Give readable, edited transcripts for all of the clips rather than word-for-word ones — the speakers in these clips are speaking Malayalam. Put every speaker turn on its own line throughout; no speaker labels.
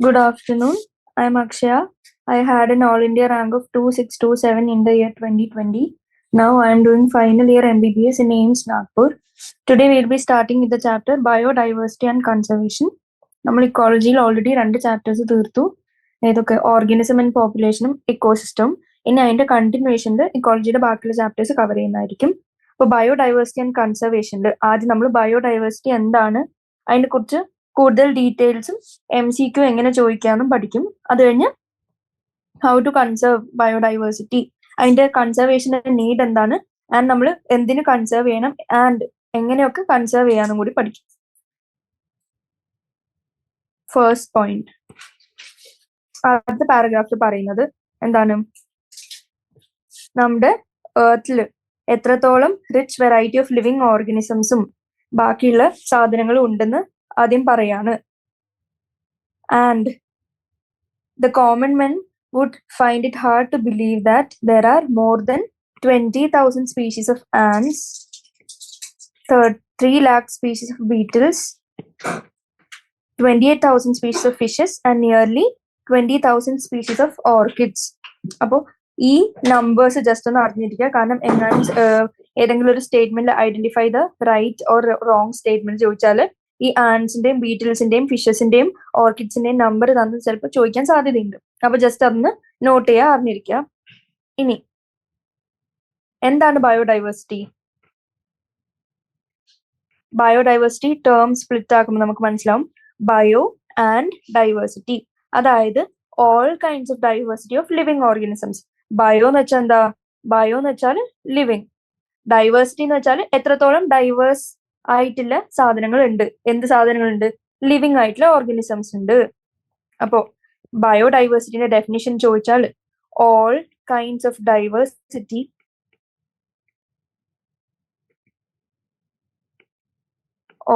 Good afternoon. I am Akshaya. I had an All India rank of 2627 in the year 2020. Now I am doing final year MBBS in AIMS Nagpur. Today we will be starting with the chapter Biodiversity and Conservation. നമ്മൾ ഇക്കോളജിയിൽ ഓൾറെഡി 2 ചാപ്റ്റേഴ്സ് തീർത്തു. ഏതൊക്കെ ഓർഗാനിസം ആൻഡ് പോപ്പുലേഷനും ഇക്കോസിസ്റ്റവും. ഇനി അതിന്റെ കണ്ടിന്യൂഷനിൽ ഇക്കോളജിയുടെ ബാക്കിയുള്ള ചാപ്റ്റേഴ്സ് കവർ ചെയ്യുന്നതായിരിക്കും. അപ്പോൾ ബയോഡൈവേഴ്സിറ്റി ആൻഡ് കൺസർവേഷനിൽ ആദ്യം നമ്മൾ ബയോഡൈവേഴ്സിറ്റി എന്താണ്, അതിനെ കുറിച്ച് കൂടുതൽ ഡീറ്റെയിൽസും MCQ എങ്ങനെ ചോദിക്കാമെന്നും പഠിക്കും. അത് കഴിഞ്ഞ് ഹൗ ടു കൺസേർവ് ബയോഡൈവേഴ്സിറ്റി, അതിന്റെ കൺസർവേഷന്റെ നീഡ് എന്താണ്, ആൻഡ് നമ്മൾ എന്തിനു കൺസേർവ് ചെയ്യണം ആൻഡ് എങ്ങനെയൊക്കെ കൺസേർവ് ചെയ്യാനും കൂടി പഠിക്കും. ഫസ്റ്റ് പോയിന്റ്, അടുത്ത പാരഗ്രാഫിൽ പറയുന്നത് എന്താണ്, നമ്മുടെ എർത്തിൽ എത്രത്തോളം റിച്ച് വെറൈറ്റി ഓഫ് ലിവിങ് ഓർഗാനിസംസും ബാക്കിയുള്ള സാധനങ്ങളും ഉണ്ടെന്ന് ആദ്യം പറയാണ്. And the common man would find it hard to believe that there are more than 20,000 species of ants, 3 lakh species of beetles, 28,000 species of fishes and nearly 20,000 species of orchids. അപ്പോൾ ഈ നമ്പേഴ്സ് ജസ്റ്റ് ഒന്ന് അറിഞ്ഞിരിക്കുക. കാരണം എങ്ങാനും ഏതെങ്കിലും ഒരു statement identify the right or wrong statement ചോദിച്ചാൽ ഈ ആൻസിന്റെയും ബീറ്റിൽസിന്റെയും ഫിഷസിന്റെയും ഓർക്കിഡ്സിന്റെയും നമ്പർ തന്ന് ചിലപ്പോൾ ചോദിക്കാൻ സാധ്യതയുണ്ട്. അപ്പൊ ജസ്റ്റ് അതൊന്ന് നോട്ട് ചെയ്യുക, അറിഞ്ഞിരിക്കുക. ഇനി എന്താണ് ബയോഡൈവേഴ്സിറ്റി? ബയോഡൈവേഴ്സിറ്റി ടേം സ്പ്ലിറ്റ് ആക്കുമ്പോൾ നമുക്ക് മനസ്സിലാവും ബയോ ആൻഡ് ഡൈവേഴ്സിറ്റി. അതായത് all kinds of diversity of living organisms. Bio എന്ന് വെച്ചാൽ എന്താ? ബയോ എന്ന് വെച്ചാൽ ലിവിങ്. ഡൈവേഴ്സിറ്റി എന്ന് വെച്ചാൽ എത്രത്തോളം ഡൈവേഴ്സ് ആയിട്ടുള്ള സാധനങ്ങൾ ഉണ്ട്. എന്ത് സാധനങ്ങളുണ്ട്? ലിവിങ് ആയിട്ടുള്ള ഓർഗാനിസംസ് ഉണ്ട്. അപ്പോ ബയോഡൈവേഴ്സിറ്റിന്റെ ഡെഫിനിഷൻ ചോദിച്ചാൽ all kinds of diversity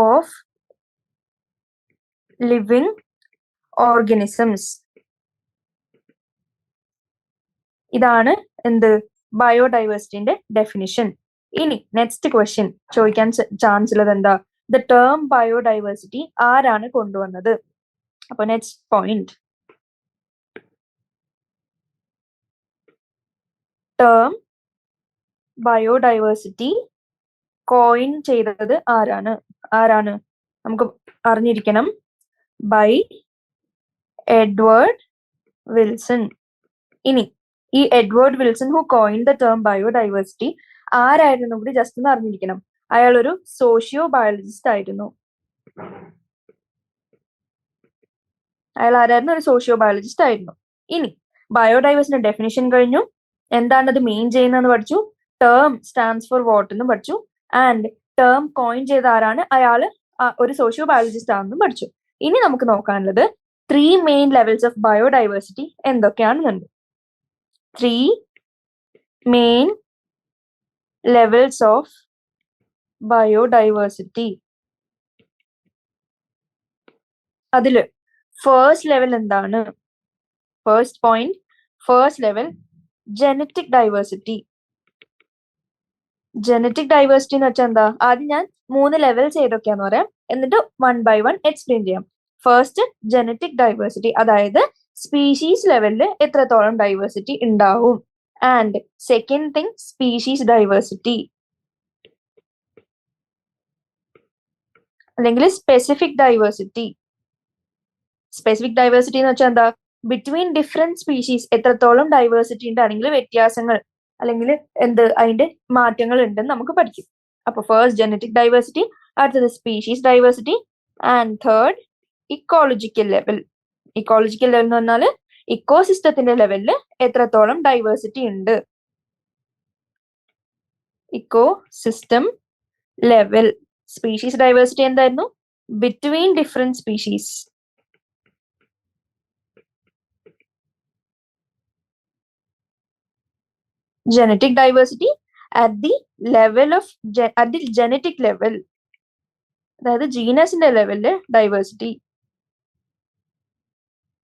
of living organisms. ഇതാണ് എന്ത്? ബയോഡൈവേഴ്സിറ്റിന്റെ ഡെഫിനിഷൻ. ഇനി നെക്സ്റ്റ് ക്വസ്റ്റ്യൻ ചോദിക്കാൻ ചാൻസ് ഉള്ളത് എന്താ? ദ ടേം ബയോഡൈവേഴ്സിറ്റി ആരാണ് കൊണ്ടുവന്നത്? അപ്പൊ next point, term biodiversity coin ചെയ്തത് ആരാണ്? നമുക്ക് അറിഞ്ഞിരിക്കണം. By Edward Wilson. ഇനി ഈ Edward Wilson who coin the term biodiversity ആരായിരുന്നു കൂടി ജസ്റ്റ് ഒന്ന് അറിഞ്ഞിരിക്കണം. അയാൾ ഒരു സോഷ്യോ ബയോളജിസ്റ്റ് ആയിരുന്നു. അയാൾ ആരായിരുന്നു? ഒരു സോഷ്യോ ബയോളജിസ്റ്റ് ആയിരുന്നു. ഇനി ബയോഡൈവേഴ്സിന്റെ ഡെഫിനിഷൻ കഴിഞ്ഞു. എന്താണ് അത് മെയിൻ ചെയ്യുന്നതെന്ന് പഠിച്ചു. ടേം സ്റ്റാൻഡ്സ് ഫോർ വാട്ട് എന്ന് പഠിച്ചു. ആൻഡ് ടേം കോയിൻ ചെയ്ത ആരാണ്? അയാള് ഒരു സോഷ്യോ ബയോളജിസ്റ്റ് ആണെന്നും പഠിച്ചു. ഇനി നമുക്ക് നോക്കാനുള്ളത് 3 മെയിൻ ലെവൽസ് ഓഫ് ബയോഡൈവേഴ്സിറ്റി എന്തൊക്കെയാണെന്നുണ്ട്. 3 മെയിൻ ലെവൽസ് ഓഫ് ബയോഡൈവേഴ്സിറ്റി. അതില് ഫസ്റ്റ് ലെവൽ എന്താണ്? First point, first level genetic diversity. Genetic diversity എന്ന് വെച്ചാൽ എന്താ? ആദ്യം ഞാൻ 3 ലെവൽസ് ഏതൊക്കെയാന്ന് പറയാം, എന്നിട്ട് 1 by 1 എക്സ്പ്ലെയിൻ ചെയ്യാം. ഫസ്റ്റ് ജനറ്റിക് ഡൈവേഴ്സിറ്റി, അതായത് സ്പീഷീസ് ലെവലിൽ എത്രത്തോളം ഡൈവേഴ്സിറ്റി ഉണ്ടാവും. And second thing species diversity, അല്ലെങ്കിൽ സ്പെസിഫിക് ഡൈവേഴ്സിറ്റി. സ്പെസിഫിക് ഡൈവേഴ്സിറ്റി എന്ന് വെച്ചാൽ എന്താ? ബിറ്റ്വീൻ ഡിഫറെന്റ് സ്പീഷീസ് എത്രത്തോളം ഡൈവേഴ്സിറ്റി ഉണ്ട്, അല്ലെങ്കിൽ വ്യത്യാസങ്ങൾ, അല്ലെങ്കിൽ അതിന്റെ മാറ്റങ്ങൾ ഉണ്ടെന്ന് നമുക്ക് പഠിക്കും. അപ്പൊ ഫസ്റ്റ് ജനറ്റിക് ഡൈവേഴ്സിറ്റി, അടുത്തത് species diversity, and third ecological level. Ecological level എന്ന് പറഞ്ഞാൽ ഇക്കോസിസ്റ്റത്തിന്റെ ലെവലിൽ എത്രത്തോളം ഡൈവേഴ്സിറ്റി ഉണ്ട്. Ecosystem level. സ്പീഷീസ് ഡൈവേഴ്സിറ്റി എന്തായിരുന്നു? Between different species. genetic diversity at the level of at the genetic level, അതായത് ജീനസിന്റെ ലെവലില് ഡൈവേഴ്സിറ്റി.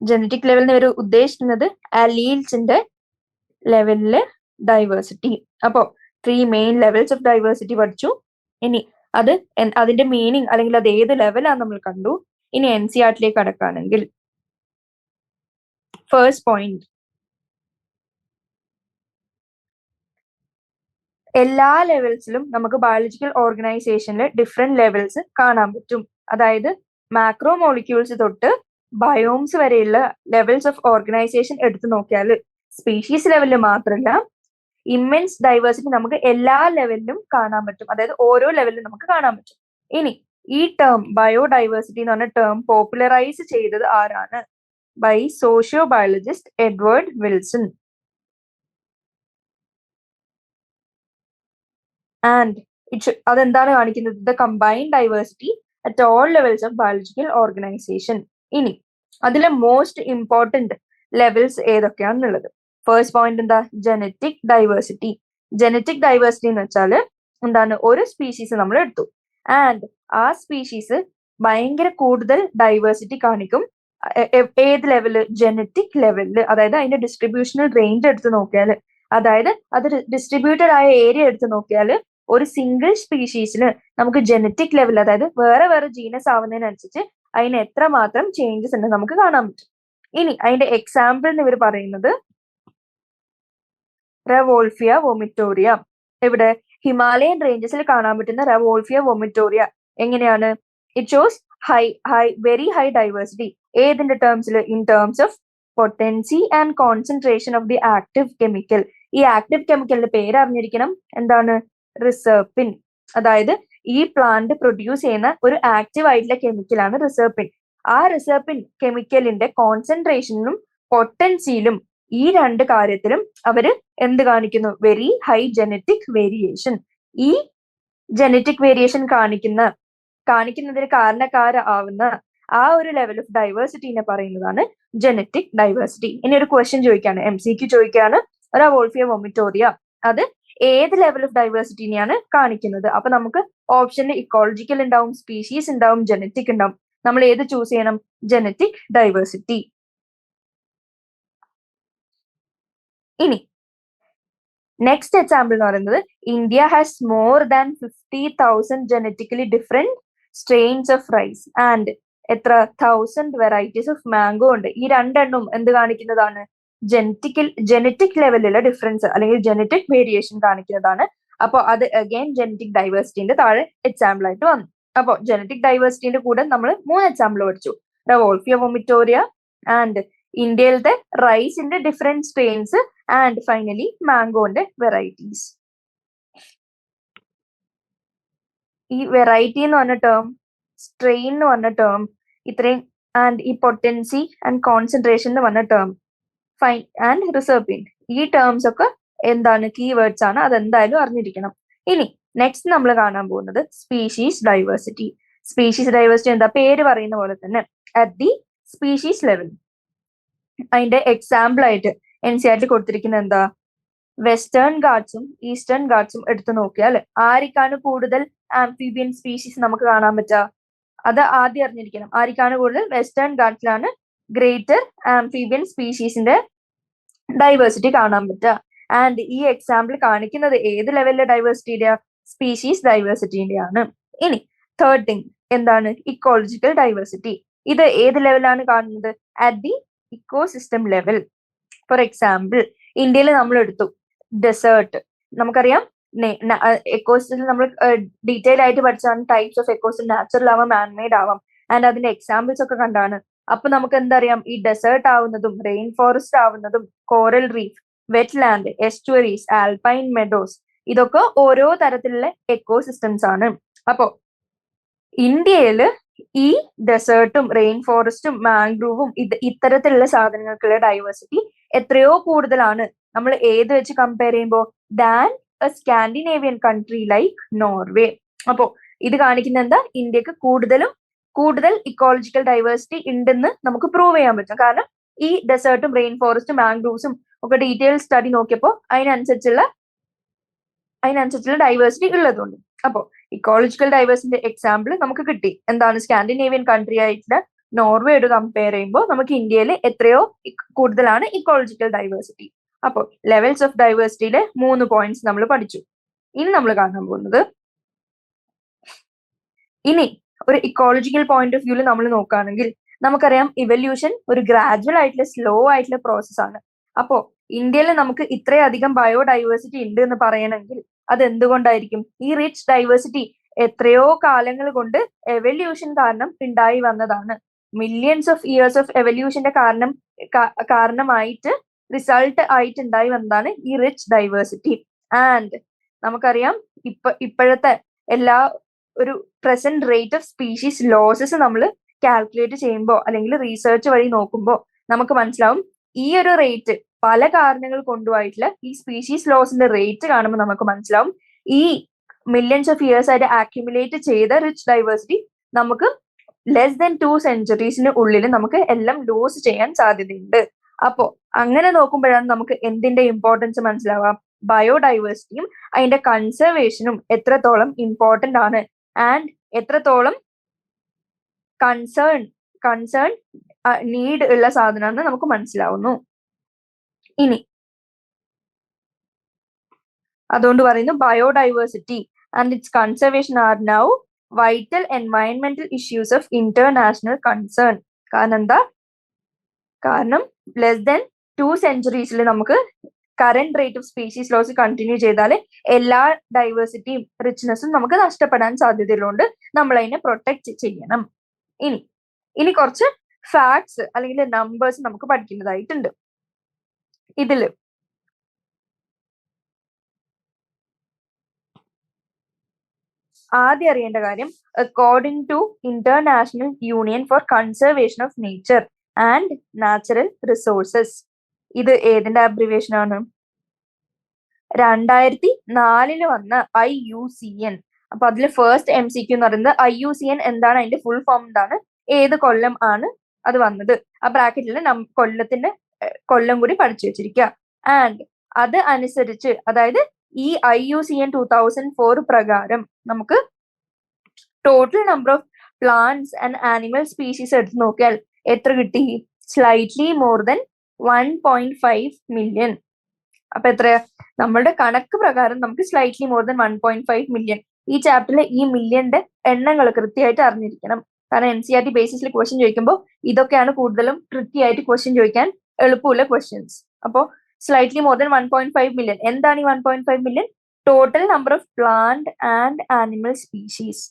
ജനറ്റിക് ലെവൽ എന്ന് ഉദ്ദേശിക്കുന്നത് അലീൽസിന്റെ ലെവലില് ഡൈവേഴ്സിറ്റി. അപ്പോ 3 മെയിൻ ലെവൽസ് ഓഫ് ഡൈവേഴ്സിറ്റി പഠിച്ചു. ഇനി അതിന്റെ മീനിങ് അല്ലെങ്കിൽ അത് ഏത് ലെവലാന്ന് നമ്മൾ കണ്ടു. ഇനി NCERT കടക്കുകയാണെങ്കിൽ ഫസ്റ്റ് പോയിന്റ്, എല്ലാ ലെവൽസിലും നമുക്ക് ബയോളജിക്കൽ ഓർഗനൈസേഷനിൽ ഡിഫറെന്റ് ലെവൽസ് കാണാൻ പറ്റും. അതായത് മാക്രോ മോളിക്യൂൾസ് തൊട്ട് ബയോംസ് വരെയുള്ള ലെവൽസ് ഓഫ് ഓർഗനൈസേഷൻ എടുത്തു നോക്കിയാൽ സ്പീഷീസ് ലെവലിൽ മാത്രമല്ല ഇമ്മെൻസ് ഡൈവേഴ്സിറ്റി നമുക്ക് എല്ലാ ലെവലിലും കാണാൻ പറ്റും. അതായത് ഓരോ ലെവലിലും നമുക്ക് കാണാൻ പറ്റും. ഇനി ഈ ടേം ബയോഡൈവേഴ്സിറ്റി എന്ന് പറഞ്ഞ ടേം പോപ്പുലറൈസ് ചെയ്തത് ആരാണ്? By sociobiologist Edward Wilson. And അതെന്താണ് കാണിക്കുന്നത്? The combined diversity at all levels of biological organisation. ഇനി അതിലെ മോസ്റ്റ് ഇമ്പോർട്ടന്റ് ലെവൽസ് ഏതൊക്കെയാണെന്നുള്ളത്. ഫസ്റ്റ് പോയിന്റ് എന്താ? Genetic diversity. ജനറ്റിക് ഡൈവേഴ്സിറ്റി എന്ന് വെച്ചാൽ എന്താണ്? ഒരു സ്പീഷീസ് നമ്മൾ എടുത്തു ആൻഡ് ആ സ്പീഷീസ് ഭയങ്കര കൂടുതൽ ഡൈവേഴ്സിറ്റി കാണിക്കും. ഏത് ലെവല്? ജനറ്റിക് ലെവലില്. അതായത് അതിന്റെ ഡിസ്ട്രിബ്യൂഷണൽ റേഞ്ച് എടുത്ത് നോക്കിയാൽ, അതായത് അത് ഡിസ്ട്രിബ്യൂട്ടഡ് ആയ ഏരിയ എടുത്ത് നോക്കിയാൽ ഒരു സിംഗിൾ സ്പീഷീസിന് നമുക്ക് ജനറ്റിക് ലെവൽ, അതായത് വേറെ വേറെ ജീനസ് ആവുന്നതിനനുസരിച്ച് അതിന് എത്രമാത്രം ചേഞ്ചസ് ഉണ്ട് നമുക്ക് കാണാൻ പറ്റും. ഇനി അതിന്റെ എക്സാമ്പിൾ എന്ന് ഇവർ പറയുന്നത് റെവോൾഫിയ വൊമിറ്റോറിയ. ഇവിടെ ഹിമാലയൻ റേഞ്ചസിൽ കാണാൻ പറ്റുന്ന റെവോൾഫിയ വൊമിറ്റോറിയ എങ്ങനെയാണ്? It shows very high diversity. ഏതിന്റെ ടേംസിൽ? In terms of potency and concentration of the active chemical. ഈ ആക്റ്റീവ് കെമിക്കലിന്റെ പേര് അറിഞ്ഞിരിക്കണം. എന്താണ്? റിസർപ്പിൻ. അതായത് ഈ പ്ലാന്റ് പ്രൊഡ്യൂസ് ചെയ്യുന്ന ഒരു ആക്റ്റീവ് ആയിട്ടുള്ള കെമിക്കലാണ് റിസർപ്പിൻ. ആ റിസർപ്പിൻ കെമിക്കലിന്റെ കോൺസെൻട്രേഷനും പൊട്ടൻസിയിലും ഈ രണ്ട് കാര്യത്തിലും അവര് എന്ത് കാണിക്കുന്നു? Very high genetic variation. ഈ ജനറ്റിക് വേരിയേഷൻ കാണിക്കുന്നതിന് കാരണക്കാരാവുന്ന ആ ഒരു ലെവൽ ഓഫ് ഡൈവേഴ്സിറ്റിനെ പറയുന്നതാണ് ജനറ്റിക് ഡൈവേഴ്സിറ്റി. ഇനി ഒരു ക്വസ്റ്റ്യൻ ചോദിക്കാണ്, MCQ ചോദിക്കാണ്. റെവോൾഫിയ വൊമിറ്റോറിയ അത് ഏത് ലെവൽ ഓഫ് ഡൈവേഴ്സിറ്റിനെയാണ് കാണിക്കുന്നത്? അപ്പൊ നമുക്ക് ഓപ്ഷനിൽ ഇക്കോളജിക്കൽ ഉണ്ടാവും, സ്പീഷീസ് ഉണ്ടാവും, ജനറ്റിക് ഉണ്ടാവും. നമ്മൾ ഏത് ചൂസ് ചെയ്യണം? Genetic diversity. ഇനി നെക്സ്റ്റ് എക്സാമ്പിൾ എന്ന് പറയുന്നത് India has more than 50,000 genetically different strains of rice and എത്ര 1000 വെറൈറ്റീസ് ഓഫ് മാംഗോ ഉണ്ട്. ഈ രണ്ടെണ്ണം എന്ത് കാണിക്കുന്നതാണ്? ജനറ്റിക് ലെവലിലുള്ള ഡിഫറൻസ് അല്ലെങ്കിൽ ജനറ്റിക് വേരിയേഷൻ കാണിക്കുന്നതാണ്. അപ്പോൾ അത് അഗൈൻ ജനറ്റിക് ഡൈവേഴ്സിറ്റിന്റെ താഴെ എക്സാമ്പിൾ ആയിട്ട് വന്നു. അപ്പോൾ ജനറ്റിക് ഡൈവേഴ്സിറ്റിന്റെ കൂടെ നമ്മൾ 3 എക്സാമ്പിൾ പഠിച്ചു. റെവോൾഫിയ വൊമിറ്റോറിയ ആൻഡ് ഇന്ത്യയിലത്തെ റൈസിന്റെ ഡിഫറെന്റ് സ്ട്രെയിൻസ് ആൻഡ് ഫൈനലി മാംഗോന്റെ വെറൈറ്റീസ്. ഈ വെറൈറ്റി എന്ന് പറഞ്ഞ ടേം, സ്ട്രെയിൻ എന്ന് പറഞ്ഞ ടേം, ഇത്രയും ആൻഡ് ഈ പൊട്ടൻസി ആൻഡ് കോൺസെൻട്രേഷൻ എന്ന് പറഞ്ഞ ടേം, ഫൈൻ ആൻഡ് റിസർപ്പിൻ, ഈ ടേംസ് ഒക്കെ എന്താണ്? കീവേഡ്സ് ആണ്. അതെന്തായാലും അറിഞ്ഞിരിക്കണം. ഇനി നെക്സ്റ്റ് നമ്മൾ കാണാൻ പോകുന്നത് സ്പീഷീസ് ഡൈവേഴ്സിറ്റി. സ്പീഷീസ് ഡൈവേഴ്സിറ്റി എന്താ? പേര് പറയുന്ന പോലെ തന്നെ അറ്റ് ദി സ്പീഷീസ് ലെവൽ. അതിന്റെ എക്സാമ്പിൾ ആയിട്ട് NCERT കൊടുത്തിരിക്കുന്നത് എന്താ? വെസ്റ്റേൺ ഗാർഡ്സും ഈസ്റ്റേൺ ഗാർഡ്സും എടുത്തു നോക്കിയാൽ ആർക്കാണ് കൂടുതൽ ആംഫിബിയൻ സ്പീഷീസ് നമുക്ക് കാണാൻ പറ്റുക? അത് ആദ്യം അറിഞ്ഞിരിക്കണം. ആർക്കാണ് കൂടുതൽ? വെസ്റ്റേൺ ഗാർഡ്സിലാണ് ഗ്രേറ്റർ ആംഫിബിയൻ സ്പീഷീസിന്റെ ഡൈവേഴ്സിറ്റി കാണാൻ പറ്റുക. ആൻഡ് ഈ എക്സാമ്പിൾ കാണിക്കുന്നത് ഏത് ലെവലിലെ ഡൈവേഴ്സിറ്റിയുടെ? സ്പീഷീസ് ഡൈവേഴ്സിറ്റിന്റെ ആണ്. ഇനി തേർഡ് തിങ് എന്താണ്? Ecological diversity. ഇത് ഏത് ലെവലാണ് കാണുന്നത്? At the ecosystem level. For example ഇന്ത്യയിൽ നമ്മൾ എടുത്തു ഡെസേർട്ട്. നമുക്കറിയാം എക്കോസിസ്റ്റം നമ്മൾ ഡീറ്റെയിൽ ആയിട്ട് പഠിച്ചാണ് ടൈപ്സ് ഓഫ് എക്കോസിസ്റ്റം, നാച്ചുറൽ ആവാം, മാൻമെയ്ഡ് ആവാം. ആൻഡ് അതിന്റെ എക്സാമ്പിൾസ് ഒക്കെ കണ്ടാണ്. അപ്പൊ നമുക്ക് എന്തറിയാം? ഈ ഡെസേർട്ട് ആവുന്നതും റെയിൻ ഫോറസ്റ്റ് ആവുന്നതും coral reef, wetland, estuaries, alpine meadows, ഇതൊക്കെ ഓരോ തരത്തിലുള്ള എക്കോസിസ്റ്റംസ് ആണ്. അപ്പോ ഇന്ത്യയില് ഈ ഡെസേർട്ടും റെയിൻ ഫോറസ്റ്റും മാംഗ്രൂവും ഇത്തരത്തിലുള്ള സാധനങ്ങൾക്കുള്ള ഡൈവേഴ്സിറ്റി എത്രയോ കൂടുതലാണ് നമ്മൾ ഏത് വെച്ച് കമ്പയർ ചെയ്യുമ്പോൾ than A Scandinavian country like Norway. അപ്പോ ഇത് കാണിക്കുന്ന എന്താ? ഇന്ത്യക്ക് കൂടുതൽ ഇക്കോളജിക്കൽ ഡൈവേഴ്സിറ്റി ഉണ്ടെന്ന് നമുക്ക് പ്രൂവ് ചെയ്യാൻ പറ്റും. കാരണം ഈ ഡെസേർട്ടും റെയിൻ ഫോറസ്റ്റും മാംഗ്രൂവ്സും ഒക്കെ ഡീറ്റെയിൽ സ്റ്റഡി നോക്കിയപ്പോൾ അതിനനുസരിച്ചുള്ള ഡൈവേഴ്സിറ്റി ഉള്ളതുകൊണ്ട്. അപ്പോൾ ഇക്കോളജിക്കൽ ഡൈവേഴ്സിന്റെ എക്സാമ്പിൾ നമുക്ക് കിട്ടി. എന്താണ്? സ്കാൻഡിനേവിയൻ കൺട്രി ആയിട്ടുള്ള നോർവേയോട് കമ്പയർ ചെയ്യുമ്പോൾ നമുക്ക് ഇന്ത്യയിൽ എത്രയോ കൂടുതലാണ് ഇക്കോളജിക്കൽ ഡൈവേഴ്സിറ്റി. അപ്പോൾ ലെവൽസ് ഓഫ് ഡൈവേഴ്സിറ്റിയിലെ 3 പോയിന്റ്സ് നമ്മൾ പഠിച്ചു. ഇനി നമ്മൾ കാണാൻ പോകുന്നത്, ഇനി ഒരു ഇക്കോളജിക്കൽ പോയിന്റ് ഓഫ് വ്യൂല് നമ്മൾ നോക്കുകയാണെങ്കിൽ നമുക്കറിയാം ഇവല്യൂഷൻ ഒരു ഗ്രാജുവൽ ആയിട്ടുള്ള സ്ലോ ആയിട്ടുള്ള പ്രോസസ് ആണ്. അപ്പോ ഇന്ത്യയിൽ നമുക്ക് ഇത്രയധികം ബയോഡൈവേഴ്സിറ്റി ഉണ്ട് എന്ന് പറയണമെങ്കിൽ അത് എന്തുകൊണ്ടായിരിക്കും? ഈ റിച്ച് ഡൈവേഴ്സിറ്റി എത്രയോ കാലങ്ങൾ കൊണ്ട് എവല്യൂഷൻ കാരണം ഉണ്ടായി വന്നതാണ്. മില്യൺസ് ഓഫ് ഇയേഴ്സ് ഓഫ് എവല്യൂഷന്റെ കാരണമായിട്ട് റിസൾട്ട് ആയിട്ട് ഉണ്ടായി വന്നതാണ് ഈ റിച്ച് ഡൈവേഴ്സിറ്റി. ആൻഡ് നമുക്കറിയാം ഇപ്പോഴത്തെ എല്ലാ ഒരു present rate of species losses നമ്മൾ കാൽക്കുലേറ്റ് ചെയ്യുമ്പോൾ അല്ലെങ്കിൽ റീസെർച്ച് വഴി നോക്കുമ്പോൾ നമുക്ക് മനസ്സിലാവും ഈ ഒരു റേറ്റ് പല കാരണങ്ങൾ കൊണ്ടുപോയിട്ടുള്ള ഈ സ്പീഷീസ് ലോസിന്റെ റേറ്റ് കാണുമ്പോൾ നമുക്ക് മനസ്സിലാവും ഈ മില്യൺസ് ഓഫ് ഇയേഴ്സ് ആയിട്ട് ആക്യുമുലേറ്റ് ചെയ്ത റിച്ച് ഡൈവേഴ്സിറ്റി നമുക്ക് ലെസ് ദാൻ 2 സെഞ്ചുറീസിന് ഉള്ളിൽ നമുക്ക് എല്ലാം ലോസ് ചെയ്യാൻ സാധ്യതയുണ്ട്. അപ്പോ അങ്ങനെ നോക്കുമ്പോഴാണ് നമുക്ക് എന്തിന്റെ ഇമ്പോർട്ടൻസ് മനസ്സിലാവുക? ബയോഡൈവേഴ്സിറ്റിയും അതിന്റെ കൺസർവേഷനും എത്രത്തോളം ഇമ്പോർട്ടന്റ് ആണ് ആൻഡ് എത്രത്തോളം കൺസേൺ നീഡ് ഉള്ള സാധനമാണെന്ന് നമുക്ക് മനസ്സിലാവുന്നു. ഇനി അതുകൊണ്ട് പറയുന്നു biodiversity and its conservation are now vital എൻവയൺമെന്റൽ ഇഷ്യൂസ് ഓഫ് ഇന്റർനാഷണൽ കൺസേൺ. കാരണം എന്താ? കാരണം ലെസ് ദാൻ 2 സെഞ്ചുറീസിൽ നമുക്ക് current rate of species loss continue ചെയ്താൽ എല്ലാ ഡൈവേഴ്സിറ്റിയും റിച്ച്നെസ്സും നമുക്ക് നഷ്ടപ്പെടാൻ സാധ്യതയുള്ളതുകൊണ്ട് നമ്മൾ അതിനെ പ്രൊട്ടക്ട് ചെയ്യണം. ഇനി കുറച്ച് ഫാക്ട്സ് അല്ലെങ്കിൽ നമ്പേഴ്സ് നമുക്ക് പഠിക്കേണ്ടതായിട്ടുണ്ട്. ഇതില് ആദ്യം അറിയേണ്ട കാര്യം, according to International Union for Conservation of Nature and Natural Resources, ഇത് ഏതിന്റെ അബ്രിവേഷൻ ആണ്? 2004 വന്ന IUCN. അപ്പൊ അതിൽ ഫസ്റ്റ് MCQ എന്ന് പറയുന്നത് IUCN എന്താണ്, അതിന്റെ ഫുൾ ഫോം എന്താണ്, ഏത് കൊല്ലം ആണ് അത് വന്നത്, ആ ബ്രാക്കറ്റിൽ കൊല്ലത്തിന്റെ കൊല്ലം കൂടി പഠിച്ചു വെച്ചിരിക്കുക. ആൻഡ് അത് അനുസരിച്ച്, അതായത് ഈ IUCN 2004 പ്രകാരം നമുക്ക് total number of plants and animal species എടുത്ത് നോക്കിയാൽ എത്ര കിട്ടി? Slightly more than 1.5 million. അപ്പൊ എത്രയാ? നമ്മളുടെ കണക്ക് പ്രകാരം നമുക്ക് സ്ലൈറ്റ്ലി മോർ ദൻ 1.5 മില്യൺ. ഈ ചാപ്റ്ററിലെ ഈ മില്യന്റെ എണ്ണങ്ങൾ കൃത്യമായിട്ട് അറിഞ്ഞിരിക്കണം. കാരണം NCERT ബേസിസിൽ ക്വസ്റ്റ്യൻ ചോദിക്കുമ്പോൾ ഇതൊക്കെയാണ് കൂടുതലും കൃത്യമായിട്ട് ക്വസ്റ്റ്യൻ ചോദിക്കാൻ എളുപ്പമുള്ള ക്വസ്റ്റ്യൻസ്. അപ്പോ സ്ലൈറ്റ്ലി മോർ ദൻ 1.5 മില്യൺ. എന്താണ് ഈ 1.5 million? Total number of plant and animal species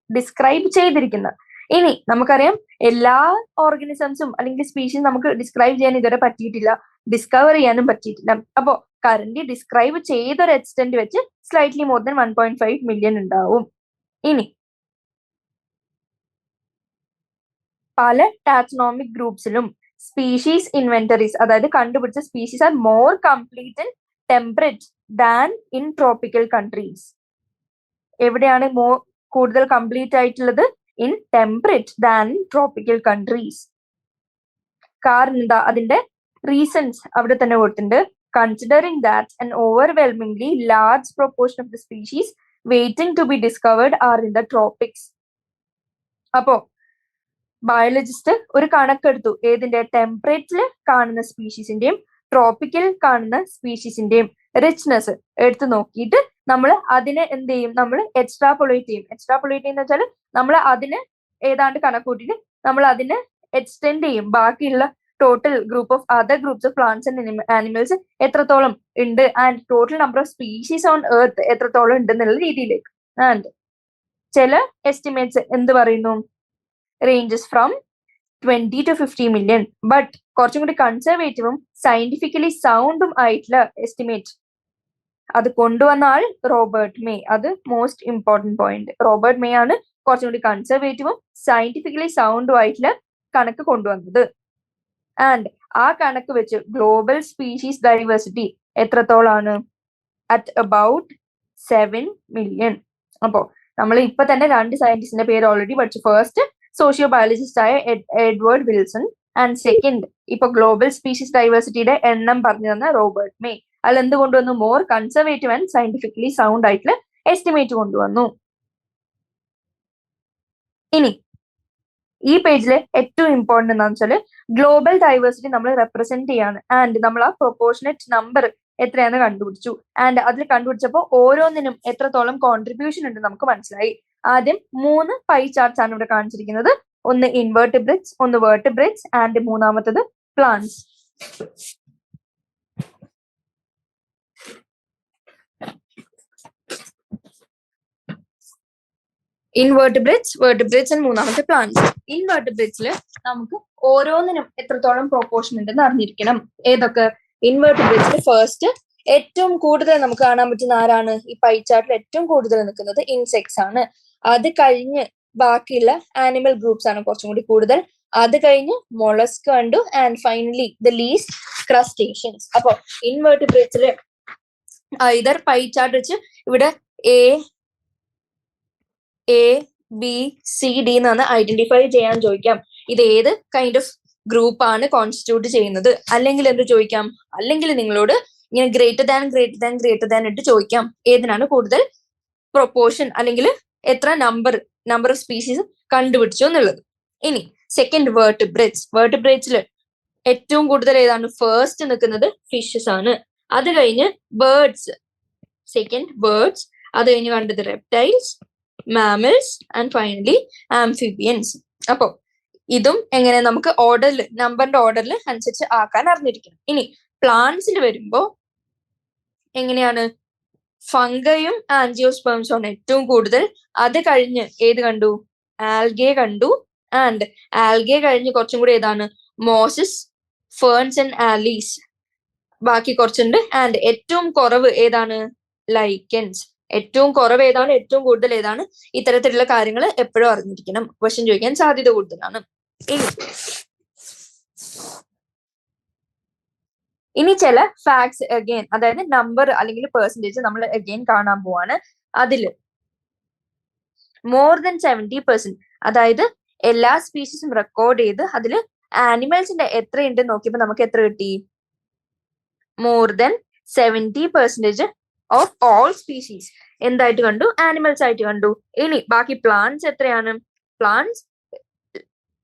describe ചെയ്തിരിക്കുന്നത്. ഇനി നമുക്കറിയാം എല്ലാ ഓർഗാനിസംസും അല്ലെങ്കിൽ സ്പീഷീസ് നമുക്ക് ഡിസ്ക്രൈബ് ചെയ്യാൻ ഇതുവരെ പറ്റിയിട്ടില്ല, ഡിസ്കവർ ചെയ്യാനും പറ്റിയിട്ടില്ല. അപ്പോ കറന്റ് ഡിസ്ക്രൈബ് ചെയ്തൊരു എക്സ്റ്റെന്റ് വെച്ച് സ്ലൈറ്റ്ലി മോർ ദൻ 1.5 മില്യൺ ഉണ്ടാവും. ഇനി പല ടാക്സോണോമിക് ഗ്രൂപ്പ്സിലും സ്പീഷീസ് ഇൻവെന്ററീസ്, അതായത് കണ്ടുപിടിച്ച species are more complete in temperate than in tropical countries. എവിടെയാണ് കൂടുതൽ കംപ്ലീറ്റ് ആയിട്ടുള്ളത്? In temperate than in tropical countries. കാരണം എന്താ? അതിന്റെ റീസൺസ് അവിടെ തന്നെ കൊടുത്തിട്ടുണ്ട്. Considering that an overwhelmingly large proportion of the species waiting to be discovered are in the tropics. അപ്പോ ബയോളജിസ്റ്റ് ഒരു കണക്കെടുത്തു, ഏതിന്റെ? ടെമ്പറേറ്റിൽ കാണുന്ന സ്പീഷീസിന്റെയും ട്രോപ്പിക്കൽ കാണുന്ന സ്പീഷീസിന്റെയും റിച്ച്നെസ് എടുത്തു നോക്കിയിട്ട് നമ്മൾ അതിനെ എന്ത് ചെയ്യും? നമ്മൾ എക്സ്ട്രാപൊളേറ്റ് ചെയ്യും. എക്സ്ട്രാപൊളേറ്റ് ചെയ്യുന്ന വെച്ചാൽ നമ്മൾ അതിന് ഏതാണ്ട് കണക്കൂട്ടിയിട്ട് നമ്മൾ അതിനെ എക്സ്റ്റെൻഡ് ചെയ്യും. ബാക്കിയുള്ള total group of other groups of plants and animals എത്രത്തോളം ഉണ്ട് and total number of species on earth എത്രത്തോളം ഉണ്ട് എന്നുള്ള രീതിയിലേക്ക്. ആൻഡ് ചില എസ്റ്റിമേറ്റ്സ് എന്ത് പറയുന്നു? ranges from 20 to 50 million. But കുറച്ചും കൂടി കൺസർവേറ്റീവും സയന്റിഫിക്കലി സൗണ്ടും ആയിട്ടുള്ള എസ്റ്റിമേറ്റ് അത് കൊണ്ടുവന്ന ആൾ റോബർട്ട് മേ. അത് most important point. Robert may ആണ് കുറച്ചും കൂടി കൺസർവേറ്റീവും സയന്റിഫിക്കലി സൗണ്ടും ആയിട്ടുള്ള കണക്ക് കൊണ്ടുവന്നത്. ആൻഡ് ആ കണക്ക് വെച്ച് ഗ്ലോബൽ സ്പീഷീസ് ഡൈവേഴ്സിറ്റി എത്രത്തോളാണ്? At about 7 million. അപ്പോ നമ്മൾ ഇപ്പൊ തന്നെ 2 സയന്റിസ്റ്റിന്റെ പേര് ഓൾറെഡി പഠിച്ചു. ഫസ്റ്റ് സോഷ്യോ ബയോളജിസ്റ്റ് ആയ എഡ്വേർഡ് വിൽസൺ ആൻഡ് സെക്കൻഡ് ഇപ്പൊ ഗ്ലോബൽ സ്പീഷീസ് ഡൈവേഴ്സിറ്റിയുടെ എണ്ണം പറഞ്ഞു തന്ന റോബർട്ട് മേ. അതിൽ എന്ത് കൊണ്ടുവന്നു? More conservative and scientifically sound ആയിട്ടുള്ള എസ്റ്റിമേറ്റ് കൊണ്ടുവന്നു. ഇനി ഈ പേജിലെ ഏറ്റവും ഇമ്പോർട്ടന്റ് എന്താണെന്ന് വെച്ചാൽ ഗ്ലോബൽ ഡൈവേഴ്സിറ്റി നമ്മൾ റെപ്രസെന്റ് ചെയ്യാണ്. ആൻഡ് നമ്മൾ ആ പ്രൊപ്പോർഷനേറ്റ് നമ്പർ എത്രയാണെന്ന് കണ്ടുപിടിച്ചു. ആൻഡ് അതിൽ കണ്ടുപിടിച്ചപ്പോൾ ഓരോന്നിനും എത്രത്തോളം കോൺട്രിബ്യൂഷൻ ഉണ്ട് നമുക്ക് മനസ്സിലായി. ആദ്യം 3 പൈ ചാർട്ട്സ് ആണ് ഇവിടെ കാണിച്ചിരിക്കുന്നത്. ഒന്ന് ഇൻവെർട്ടിബ്രേറ്റ്സ്, ഒന്ന് വെർട്ടിബ്രേറ്റ്സ് ആൻഡ് മൂന്നാമത്തത് പ്ലാന്റ്സ്. ഇൻവെർട്ടിബ്രേറ്റ്സ്, വെർട്ടിബ്രേറ്റ്സ് ആൻഡ് മൂന്നാമത്തെ പ്ലാന്റ്സ്. ഇൻവെർട്ടിബ്രേറ്റ്സിൽ നമുക്ക് ഓരോന്നിനും എത്രത്തോളം പ്രൊപ്പോർഷൻ ഉണ്ടെന്ന് അറിഞ്ഞിരിക്കണം. ഏതൊക്കെ? ഇൻവെർട്ടിബ്രേറ്റ്സിൽ ഫസ്റ്റ് ഏറ്റവും കൂടുതൽ നമുക്ക് കാണാൻ പറ്റുന്ന ആരാണ്? ഈ പൈ ചാർട്ടിൽ ഏറ്റവും കൂടുതൽ നിൽക്കുന്നത് ഇൻസെക്ട്സ് ആണ്. അത് കഴിഞ്ഞ് ബാക്കിയുള്ള ആനിമൽ ഗ്രൂപ്പ്സ് ആണ് കുറച്ചും കൂടി കൂടുതൽ. അത് കഴിഞ്ഞ് മൊളസ്ക് കണ്ടു and finally the least crustaceans. അപ്പൊ ഇൻവെർട്ടിബ്രേറ്റ്സില് ഇതർ പൈ ചാർട്ട് വെച്ച് ഇവിടെ ABCD എന്നാണ് ഐഡന്റിഫൈ ചെയ്യാൻ ചോദിക്കാം. ഇത് ഏത് കൈൻഡ് ഓഫ് ഗ്രൂപ്പ് ആണ് കോൺസ്റ്റിറ്റ്യൂട്ട് ചെയ്യുന്നത്. അല്ലെങ്കിൽ എന്ത് ചോദിക്കാം? അല്ലെങ്കിൽ നിങ്ങളോട് ഇങ്ങനെ ഗ്രേറ്റർ ദാൻ ഇട്ട് ചോദിക്കാം ഏതിനാണ് കൂടുതൽ പ്രൊപ്പോർഷൻ അല്ലെങ്കിൽ എത്ര നമ്പർ ഓഫ് സ്പീഷീസ് കണ്ടുപിടിച്ചു എന്നുള്ളത്. ഇനി സെക്കൻഡ് വെർട്ടിബ്രേറ്റ്സ്. വെർട്ടിബ്രേറ്റ്സിൽ ഏറ്റവും കൂടുതൽ ഏതാണ്? ഫസ്റ്റ് നിൽക്കുന്നത് ഫിഷസ് ആണ്. അത് കഴിഞ്ഞ് ബേർഡ്സ്, സെക്കൻഡ് ബേർഡ്സ്. അത് കഴിഞ്ഞ് കണ്ടത് reptiles, mammals and finally amphibians. അപ്പൊ ഇതും എങ്ങനെ നമുക്ക് ഓർഡറിൽ, നമ്പറിന്റെ ഓർഡറിൽ അനുസരിച്ച് ആക്കാൻ അറിഞ്ഞിരിക്കണം. ഇനി പ്ലാന്റ്സിൽ വരുമ്പോ എങ്ങനെയാണ്? ഫംഗയും ആൻജിയോസ്പേംസും ആണ് ഏറ്റവും കൂടുതൽ. അത് കഴിഞ്ഞ് ഏത് കണ്ടു? ആൽഗെ കണ്ടു. ആൻഡ് ആൽഗെ കഴിഞ്ഞ് കുറച്ചും കൂടി ഏതാണ്? Mosses, ferns and allies. ബാക്കി കുറച്ചുണ്ട്. ആൻഡ് ഏറ്റവും കുറവ് ഏതാണ്? ലൈക്കൻസ്. ഏറ്റവും കുറവ് ഏതാണ്? ഏറ്റവും കൂടുതൽ ഏതാണ്? ഇത്തരത്തിലുള്ള കാര്യങ്ങൾ എപ്പോഴും അറിഞ്ഞിരിക്കണം. ക്വസ്റ്റ്യൻ ചോദിക്കാൻ സാധ്യത കൂടുതലാണ്. ഇനി ചില ഫാക്ട്സ് അഗെയിൻ, അതായത് നമ്പർ അല്ലെങ്കിൽ പെർസെന്റേജ് നമ്മൾ അഗെയിൻ കാണാൻ പോവാണ്. അതില് മോർ ദൻ 70%, അതായത് എല്ലാ സ്പീഷീസും റെക്കോർഡ് ചെയ്ത് അതില് ആനിമൽസിന്റെ എത്രയുണ്ട് നോക്കിയപ്പോ നമുക്ക് എത്ര കിട്ടി? More than 70% of all species എന്തായിട്ട് കണ്ടു? ആനിമൽസ് ആയിട്ട് കണ്ടു. ഇനി ബാക്കി പ്ലാന്റ്സ് എത്രയാണ്? Plants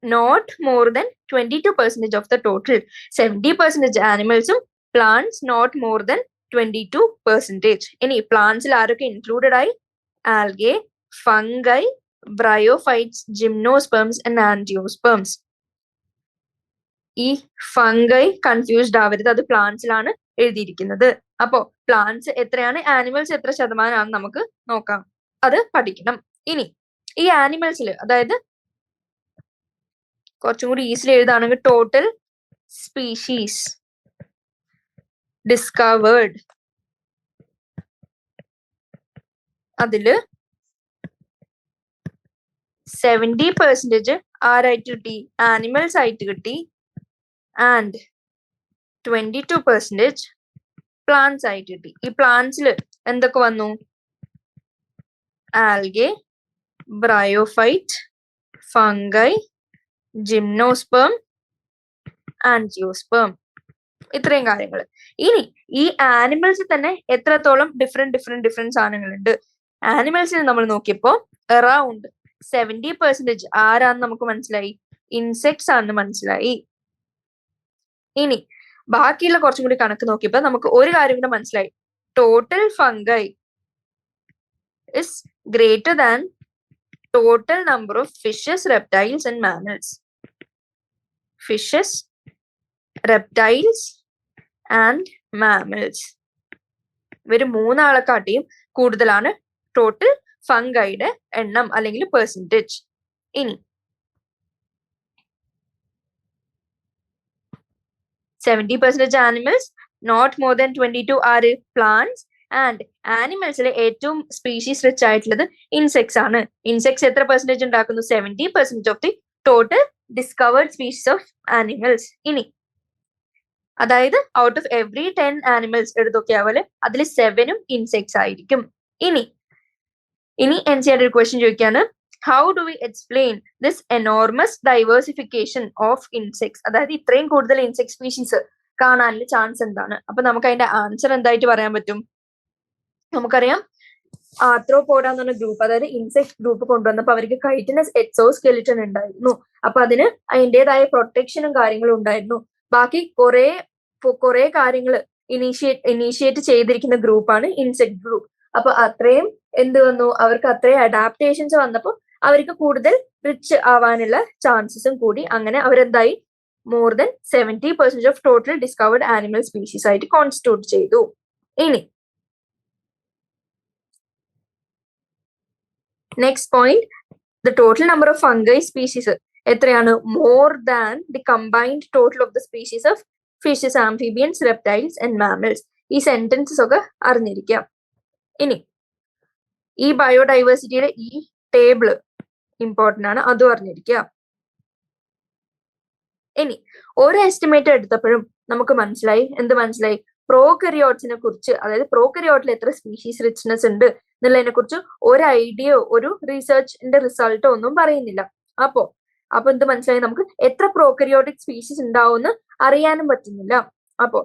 not more than 22% of the total. 70% ആനിമൽസും പ്ലാന്റ്സ് not more than 22%. ഇനി പ്ലാന്റ്സിൽ ആരൊക്കെ ഇൻക്ലൂഡഡ് ആയി? Algae, fungi, bryophytes, gymnosperms and angiosperms. ഈ ഫംഗൈ കൺഫ്യൂസ്ഡ് ആവരുത്, അത് പ്ലാന്റ്സിലാണ് എഴുതിയിരിക്കുന്നത്. അപ്പോ പ്ലാന്റ്സ് എത്രയാണ്, ആനിമൽസ് എത്ര ശതമാനമാണ് നമുക്ക് നോക്കാം, അത് പഠിക്കണം. ഇനി ഈ ആനിമൽസിൽ, അതായത് കുറച്ചും കൂടി ഈസിലി എഴുതാണെങ്കിൽ ടോട്ടൽ സ്പീഷീസ് ഡിസ്കവേർഡ്, അതില് 70% ആരായിട്ട് കിട്ടി? ആനിമൽസ് ആയിട്ട് കിട്ടി. ആൻഡ് 22% പ്ലാന്റ്സ് ആയിട്ട് കിട്ടി. ഈ പ്ലാന്റ്സിൽ എന്തൊക്കെ വന്നു? Algae, bryophyte, fungi, gymnosperm, angiosperm, ഇത്രയും കാര്യങ്ങൾ. ഇനി ഈ ആനിമൽസിൽ തന്നെ എത്രത്തോളം ഡിഫറെന്റ് സാധനങ്ങളുണ്ട്. ആനിമൽസിൽ നമ്മൾ നോക്കിയപ്പോ അറൌണ്ട് 70% ആരാന്ന് നമുക്ക് മനസ്സിലായി? ഇൻസെക്ട്സ് ആണെന്ന് മനസ്സിലായി. ഇനി ബാക്കിയുള്ള കുറച്ചും കൂടി കണക്ക് നോക്കിയപ്പോ നമുക്ക് ഒരു കാര്യം കൂടെ മനസ്സിലായി. Total fungi is greater than total number of fishes, reptiles and mammals. Fishes, reptiles and mammals. ഇവര് മൂന്നാളെക്കാട്ടിയും കൂടുതലാണ് ടോട്ടൽ ഫംഗൈയുടെ എണ്ണം അല്ലെങ്കിൽ പെർസെന്റേജ്. ഇനി 70% ആനിമൽസ്, നോട്ട് മോർ ദാൻ 22 ആര്? പ്ലാന്റ്സ്. ആൻഡ് ആനിമൽസിലെ ഏറ്റവും സ്പീഷീസ് റിച്ച് ആയിട്ടുള്ളത് ഇൻസെക്ട്സ് ആണ്. ഇൻസെക്ട്സ് എത്ര പെർസെന്റേജ് ഉണ്ടാക്കുന്നു? 70% of the total discovered species of animals. ഇനി അതായത് ഔട്ട് ഓഫ് എവറി 10 ആനിമൽസ് എടുത്തൊക്കെയാവല് അതിൽ 7ഉം ഇൻസെക്ട്സ് ആയിരിക്കും. ഇനി NCERT ഒരു ക്വസ്റ്റ്യൻ ചോദിക്കാണ്, how do we explain this enormous diversification of insects? അതായത് ഇത്രയും കൂടുതൽ ഇൻസെക്ട് സ്പീഷീസ് കാണാനുള്ള ചാൻസ് എന്താണ്? അപ്പൊ നമുക്ക് അതിന്റെ ആൻസർ എന്തായിട്ട് പറയാൻ പറ്റും? നമുക്കറിയാം ആർത്രോപോഡ എന്ന് പറഞ്ഞ ഗ്രൂപ്പ്, അതായത് ഇൻസെക്ട് ഗ്രൂപ്പ് കൊണ്ടുവന്നപ്പോ അവർക്ക് കൈറ്റിനസ് എക്സോസ്കെലിറ്റൺ ഉണ്ടായിരുന്നു. അപ്പൊ അതിന് അതിൻ്റെതായ പ്രൊട്ടക്ഷനും കാര്യങ്ങളും ഉണ്ടായിരുന്നു. ബാക്കി കുറെ കാര്യങ്ങൾ ഇനീഷ്യേറ്റ് ചെയ്തിരിക്കുന്ന ഗ്രൂപ്പാണ് ഇൻസെക്ട് ഗ്രൂപ്പ്. അപ്പൊ അത്രയും എന്ത് വന്നു? അവർക്ക് അത്രയും അഡാപ്റ്റേഷൻസ് വന്നപ്പോൾ അവർക്ക് കൂടുതൽ റിച്ച് ആവാനുള്ള ചാൻസസും കൂടി. അങ്ങനെ അവരെന്തായി more than 70% of total discovered animal species ആയിട്ട് കോൺസ്റ്റിറ്റ്യൂട്ട് ചെയ്തു. ഇനി next point, the total number of fungi species എത്രയാണ്? more than the combined total of the species of fishes, amphibians, reptiles and mammals. ഈ സെന്റൻസസ് ഒക്കെ അറിഞ്ഞിരിക്കാം. ഇനി ഈ ബയോഡൈവേഴ്സിറ്റിയുടെ ഈ ടേബിള് ഇമ്പോർട്ടന്റ് ആണ്, അതും അറിഞ്ഞിരിക്കുക. ഇനി ഒരു എസ്റ്റിമേറ്റ് എടുത്തപ്പോഴും നമുക്ക് എന്ത് മനസ്സിലായി? പ്രോകറിയോട്സിനെ കുറിച്ച്, അതായത് പ്രോകറിയോട്ടിൽ എത്ര സ്പീഷീസ് റിച്ച്നെസ് ഉണ്ട് എന്നുള്ളതിനെ കുറിച്ച് ഒരു ഐഡിയയോ ഒരു റിസർച്ചിന്റെ റിസൾട്ടോ ഒന്നും പറയുന്നില്ല. അപ്പൊ എന്ത് മനസ്സിലായി? നമുക്ക് എത്ര പ്രോകറിയോട്ടിക് സ്പീഷീസ് ഉണ്ടാവുമെന്ന് അറിയാനും പറ്റുന്നില്ല. അപ്പോ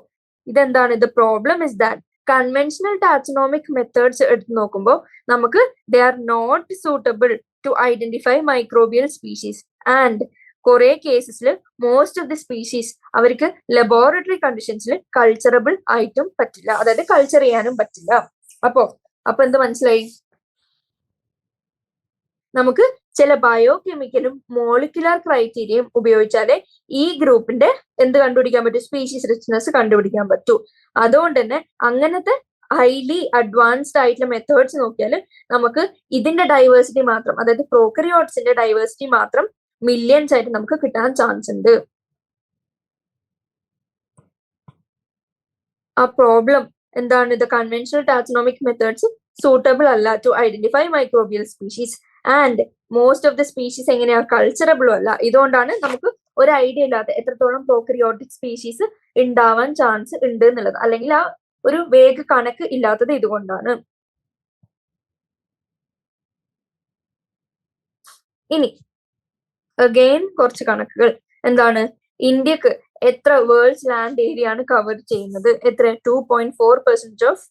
ഇതെന്താണ്? The problem is that conventional taxonomic methods എടുത്ത് നോക്കുമ്പോൾ നമുക്ക് they are not suitable to identify microbial species and കുറെ കേസസിൽ മോസ്റ്റ് ഓഫ് ദി സ്പീഷീസ് അവർക്ക് ലബോറട്ടറി കണ്ടീഷൻസിൽ കൾച്ചറബിൾ ആയിട്ടും പറ്റില്ല, അതായത് കൾച്ചർ ചെയ്യാനും പറ്റില്ല. അപ്പൊ എന്ത് മനസ്സിലായി? നമുക്ക് ചില ബയോ കെമിക്കലും മോളിക്കുലർ ക്രൈറ്റീരിയയും ഉപയോഗിച്ചാലേ ഈ ഗ്രൂപ്പിന്റെ എന്ത് കണ്ടുപിടിക്കാൻ പറ്റൂ? സ്പീഷീസ് റിച്ച്നെസ് കണ്ടുപിടിക്കാൻ പറ്റൂ. അതുകൊണ്ട് തന്നെ അങ്ങനത്തെ ഹൈലി അഡ്വാൻസ്ഡ് ആയിട്ടുള്ള മെത്തേഡ്സ് നോക്കിയാൽ നമുക്ക് ഇതിന്റെ ഡൈവേഴ്സിറ്റി മാത്രം, അതായത് പ്രോകറിയോട്സിന്റെ ഡൈവേഴ്സിറ്റി മാത്രം മില്യൺസ് ആയിട്ട് നമുക്ക് കിട്ടാൻ ചാൻസ് ഉണ്ട്. ആ പ്രോബ്ലം എന്താണ്? The conventional taxonomic methods suitable അല്ല to identify microbial species and most of the species എങ്ങനെയാ? കൾച്ചറബിളും അല്ല. ഇതുകൊണ്ടാണ് നമുക്ക് ഒരു ഐഡിയ ഇല്ലാത്ത എത്രത്തോളം പ്രോകറിയോട്ടിക് സ്പീഷീസ് ഉണ്ടാവാൻ ചാൻസ് ഉണ്ട് എന്നുള്ളത്, അല്ലെങ്കിൽ ആ ഒരു വേഗ കണക്ക് ഇല്ലാത്തത് ഇതുകൊണ്ടാണ്. ഇനി അഗെയിൻ കുറച്ച് കണക്കുകൾ. എന്താണ്? ഇന്ത്യക്ക് എത്ര വേൾഡ്സ് ലാൻഡ് ഏരിയ ആണ് കവർ ചെയ്യുന്നത്? എത്ര? 2.4% ഓഫ്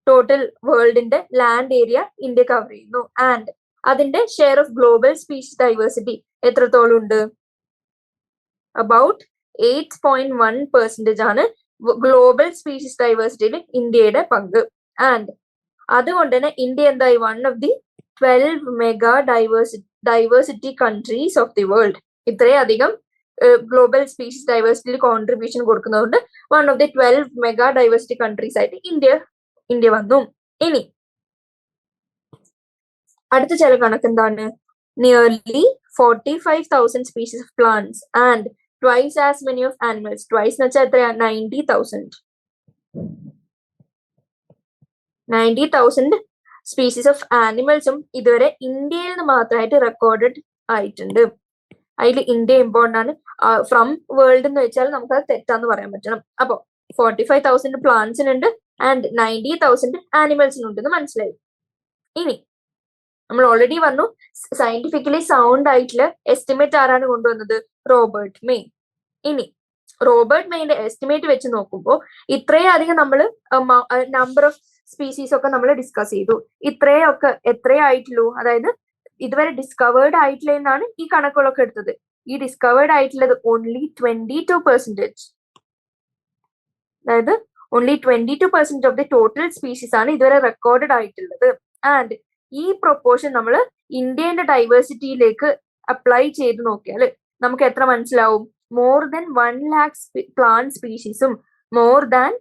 ടോട്ടൽ വേൾഡിന്റെ ലാൻഡ് ഏരിയ ഇന്ത്യ കവർ ചെയ്യുന്നു. ആൻഡ് അതിന്റെ share of global species diversity എത്രത്തോളം ഉണ്ട്? അബൌട്ട് 8.1% ആണ് ഗ്ലോബൽ സ്പീഷീസ് ഡൈവേഴ്സിറ്റിയിൽ ഇന്ത്യയുടെ പങ്ക്. ആൻഡ് അതുകൊണ്ട് തന്നെ ഇന്ത്യ എന്തായി? One of the 12 mega diversity countries of the world. ഇത്രയധികം ഗ്ലോബൽ സ്പീഷീസ് ഡൈവേഴ്സിറ്റിയിൽ കോൺട്രിബ്യൂഷൻ കൊടുക്കുന്നതുകൊണ്ട് one of the 12 mega diversity countries ആയിട്ട് ഇന്ത്യ വന്നു. ഇനി അടുത്ത ചില കണക്ക് എന്താണ്? Nearly 45,000 species of plants and twice as many of animals. Twice എന്ന് വെച്ചാൽ എത്രയാ? 90,000 സ്പീഷീസ് ഓഫ് ആനിമൽസും ഇതുവരെ ഇന്ത്യയിൽ നിന്ന് മാത്രമായിട്ട് റെക്കോർഡഡ് ആയിട്ടുണ്ട്. അതിൽ ഇന്ത്യ ഇമ്പോർട്ടന്റ് ആണ്. ഫ്രം വേൾഡ് എന്ന് വെച്ചാൽ നമുക്ക് അത് തെറ്റാന്ന് പറയാൻ പറ്റണം. അപ്പൊ 45,000 പ്ലാന്റ്സിനുണ്ട് ആൻഡ് 90,000 ആനിമൽസിനുണ്ടെന്ന് മനസ്സിലായി. ഇനി നമ്മൾ ഓൾറെഡി പറഞ്ഞു, സയന്റിഫിക്കലി സൗണ്ട് ആയിട്ടുള്ള എസ്റ്റിമേറ്റ് ആരാണ് കൊണ്ടുവന്നത്? Robert May. ഇനി റോബർട്ട് മെയ്ന്റെ എസ്റ്റിമേറ്റ് വെച്ച് നോക്കുമ്പോൾ ഇത്രയധികം നമ്മൾ നമ്പർ ഓഫ് സ്പീഷീസ് ഒക്കെ നമ്മൾ ഡിസ്കസ് ചെയ്തു. ഇത്രയൊക്കെ എത്രയായിട്ടുള്ളൂ? അതായത് ഇതുവരെ ഡിസ്കവേർഡ് ആയിട്ടില്ല എന്നാണ് ഈ കണക്കുകളൊക്കെ എടുത്തത്. ഈ ഡിസ്കവേർഡ് ആയിട്ടുള്ളത് ഓൺലി 22%. അതായത് only 22% of the total species ആണ് ഇതുവരെ റെക്കോർഡഡ് ആയിട്ടുള്ളത്. ആൻഡ് ഈ പ്രൊപ്പോർഷൻ നമ്മൾ ഇന്ത്യന്റെ ഡൈവേഴ്സിറ്റിയിലേക്ക് അപ്ലൈ ചെയ്ത് നോക്കിയാൽ നമുക്ക് എത്ര മനസ്സിലാവും? മോർ ദാൻ 1 lakh പ്ലാന്റ് സ്പീഷീസും മോർ ദാൻ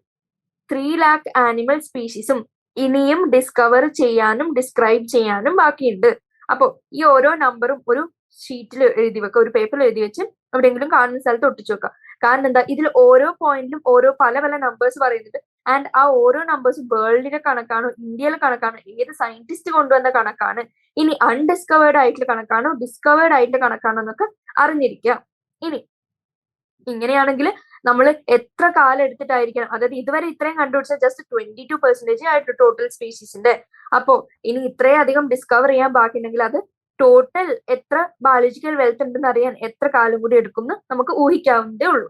3 lakh ആനിമൽ സ്പീഷീസും ഇനിയും ഡിസ്കവർ ചെയ്യാനും ഡിസ്ക്രൈബ് ചെയ്യാനും ബാക്കിയുണ്ട്. അപ്പൊ ഈ ഓരോ നമ്പറും ഒരു ഷീറ്റിൽ എഴുതി വെക്കുക, ഒരു പേപ്പറിൽ എഴുതി വെച്ച് എവിടെയെങ്കിലും കാണുന്ന സ്ഥലത്ത് ഒട്ടിച്ചു വെക്കുക. കാരണം എന്താ? ഇതിൽ ഓരോ പോയിന്റിലും ഓരോ പല നമ്പേഴ്സ് പറയുന്നുണ്ട്. ആൻഡ് ആ ഓരോ നമ്പേഴ്സും വേൾഡിലെ കണക്കാണോ, ഇന്ത്യയിലെ കണക്കാണോ, ഏത് സയന്റിസ്റ്റ് കൊണ്ടുവന്ന കണക്കാണ്, ഇനി അൺഡിസ്കവേർഡ് ആയിട്ടുള്ള കണക്കാണോ, ഡിസ്കവേർഡ് ആയിട്ടുള്ള കണക്കാണോ എന്നൊക്കെ അറിഞ്ഞിരിക്കുക. ഇനി ഇങ്ങനെയാണെങ്കിൽ നമ്മൾ എത്ര കാലം എടുത്തിട്ടായിരിക്കണം? അതായത് ഇതുവരെ ഇത്രയും കണ്ടുപിടിച്ച ജസ്റ്റ് 22% ആയിട്ടുള്ള ടോട്ടൽ സ്പീഷീസിന്റെ. അപ്പോ ഇനി ഇത്രയധികം ഡിസ്കവർ ചെയ്യാൻ ബാക്കിയുണ്ടെങ്കിൽ അത് ടോട്ടൽ എത്ര ബയോളജിക്കൽ വെൽത്ത് ഉണ്ടെന്ന് അറിയാൻ എത്ര കാലം കൂടി എടുക്കും എന്ന് നമുക്ക് ഊഹിക്കാവുന്നതേ ഉള്ളൂ.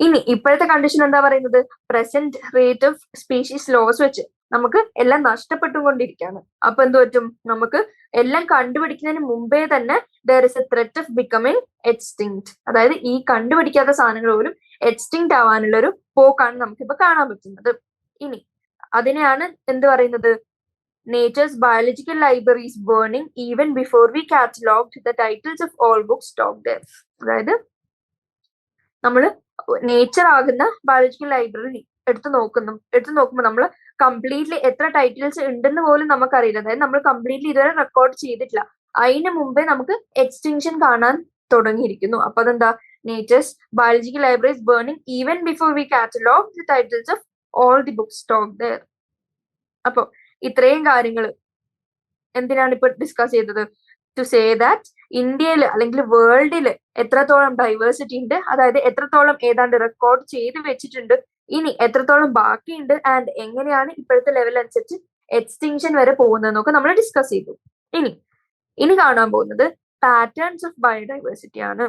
ഇനി ഇപ്പോഴത്തെ കണ്ടീഷൻ എന്താ പറയുന്നത്? Present rate of species loss വെച്ച് നമുക്ക് എല്ലാം നഷ്ടപ്പെട്ടുകൊണ്ടിരിക്കുകയാണ്. അപ്പൊ എന്ത് പറ്റും? നമുക്ക് എല്ലാം കണ്ടുപിടിക്കുന്നതിന് മുമ്പേ തന്നെ there is A threat of becoming extinct. അതായത് ഈ കണ്ടുപിടിക്കാത്ത സാധനങ്ങൾ പോലും എക്സ്റ്റിങ്ക്ട് ആവാനുള്ള ഒരു പോക്കാണ് നമുക്കിപ്പോ കാണാൻ പറ്റുന്നത്. ഇനി അതിനെയാണ് എന്ത് പറയുന്നത്? Nature's biological library is burning even before we cataloged the titles of all books stocked there. അതായത് നമ്മൾ നേച്ചർ ആകുന്ന ബയോളജിക്കൽ ലൈബ്രറി എടുത്തു നോക്കുമ്പോൾ നമ്മൾ കംപ്ലീറ്റ്ലി എത്ര ടൈറ്റിൽസ് ഉണ്ടെന്ന് പോലും നമുക്കറിയില്ല. അതായത് നമ്മൾ കംപ്ലീറ്റ്ലി ഇതുവരെ റെക്കോർഡ് ചെയ്തിട്ടില്ല. അതിന് മുമ്പേ നമുക്ക് എക്സ്റ്റിങ്ഷൻ കാണാൻ തുടങ്ങിയിരിക്കുന്നു. അപ്പൊ അതെന്താ? Natures biological library is burning even before we catalogue the titles of all the books stoked there. അപ്പൊ ഇത്രയും കാര്യങ്ങൾ എന്തിനാണ് ഇപ്പൊ ഡിസ്കസ് ചെയ്തത്? ടു സേ ദാറ്റ് ഇന്ത്യയിൽ അല്ലെങ്കിൽ വേൾഡിൽ എത്രത്തോളം ഡൈവേഴ്സിറ്റി ഉണ്ട്, അതായത് എത്രത്തോളം ഏതാണ്ട് റെക്കോർഡ് ചെയ്ത് വെച്ചിട്ടുണ്ട്, ഇനി എത്രത്തോളം ബാക്കിയുണ്ട്, ആൻഡ് എങ്ങനെയാണ് ഇപ്പോഴത്തെ ലെവൽ അനുസരിച്ച് എക്സ്റ്റിങ്ഷൻ വരെ പോകുന്നതെന്നൊക്കെ നമ്മൾ ഡിസ്കസ് ചെയ്തു. ഇനി കാണാൻ പോകുന്നത് പാറ്റേൺസ് ഓഫ് ബയോഡൈവേഴ്സിറ്റി ആണ്.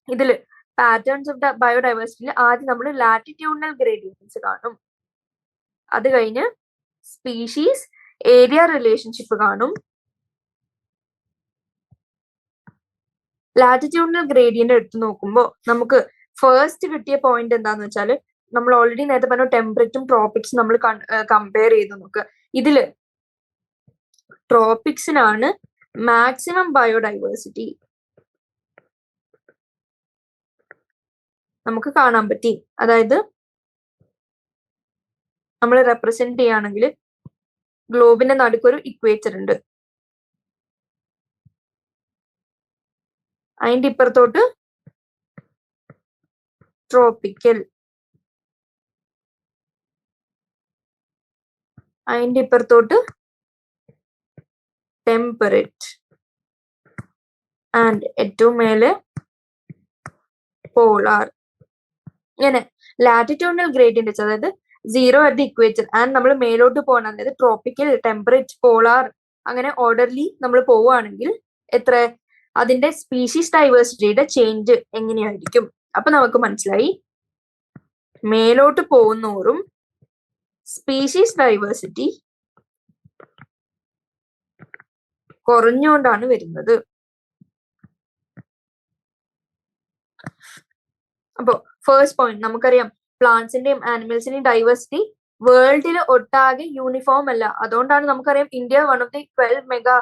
ഇതില് പാറ്റേൺസ് ഓഫ് ബയോഡൈവേഴ്സിറ്റിയിൽ ആദ്യം നമ്മൾ ലാറ്റിറ്റ്യൂഡിനൽ ഗ്രേഡിയൻസ് കാണും. അത് കഴിഞ്ഞ് സ്പീഷീസ് ഏരിയ റിലേഷൻഷിപ്പ് കാണും. ലാറ്റിറ്റ്യൂഡിനൽ ഗ്രേഡിയന്റ് എടുത്തു നോക്കുമ്പോൾ നമുക്ക് ഫസ്റ്റ് കിട്ടിയ പോയിന്റ് എന്താന്ന് വെച്ചാൽ, നമ്മൾ ഓൾറെഡി നേരത്തെ പറഞ്ഞ ടെമ്പറേറ്റും ട്രോപ്പിക്സും നമ്മൾ കമ്പയർ ചെയ്ത് നോക്കുക. ഇതില് ട്രോപ്പിക്സിനാണ് മാക്സിമം ബയോഡൈവേഴ്സിറ്റി നമുക്ക് കാണാൻ പറ്റി. അതായത് നമ്മൾ റെപ്രസെന്റ് ചെയ്യുകയാണെങ്കിൽ ഗ്ലോബിന്റെ നടുക്കൊരു ഇക്വേറ്റർ ഉണ്ട്, അതിന്റെ ഇപ്പുറത്തോട്ട് ട്രോപ്പിക്കൽ, അതിന്റെ ഇപ്പുറത്തോട്ട് ടെമ്പറേറ്റ്, ആൻഡ് ഏറ്റവും മേലെ പോളാർ. ഇങ്ങനെ ലാറ്റിറ്റ്യൂഡിനൽ ഗ്രേഡിയന്റ്, അതായത് 0 അറ്റ് ദി ഇക്വേറ്റർ, ആൻഡ് നമ്മൾ മേലോട്ട് പോകണം, അതായത് ട്രോപ്പിക്കൽ, ടെമ്പറേറ്റ്, പോളാർ, അങ്ങനെ ഓർഡർലി നമ്മൾ പോവുകയാണെങ്കിൽ എത്ര അതിന്റെ സ്പീഷീസ് ഡൈവേഴ്സിറ്റിയുടെ ചേഞ്ച് എങ്ങനെയായിരിക്കും? അപ്പൊ നമുക്ക് മനസ്സിലായി, മേലോട്ട് പോകുന്നോറും സ്പീഷീസ് ഡൈവേഴ്സിറ്റി കുറഞ്ഞുകൊണ്ടാണ് വരുന്നത്. അപ്പോ ഫസ്റ്റ് പോയിന്റ് നമുക്കറിയാം, പ്ലാന്റ്സിന്റെയും ആനിമൽസിന്റെയും ഡൈവേഴ്സിറ്റി വേൾഡിൽ ഒട്ടാകെ യൂണിഫോം അല്ല. അതുകൊണ്ടാണ് നമുക്കറിയാം India one of the 12 mega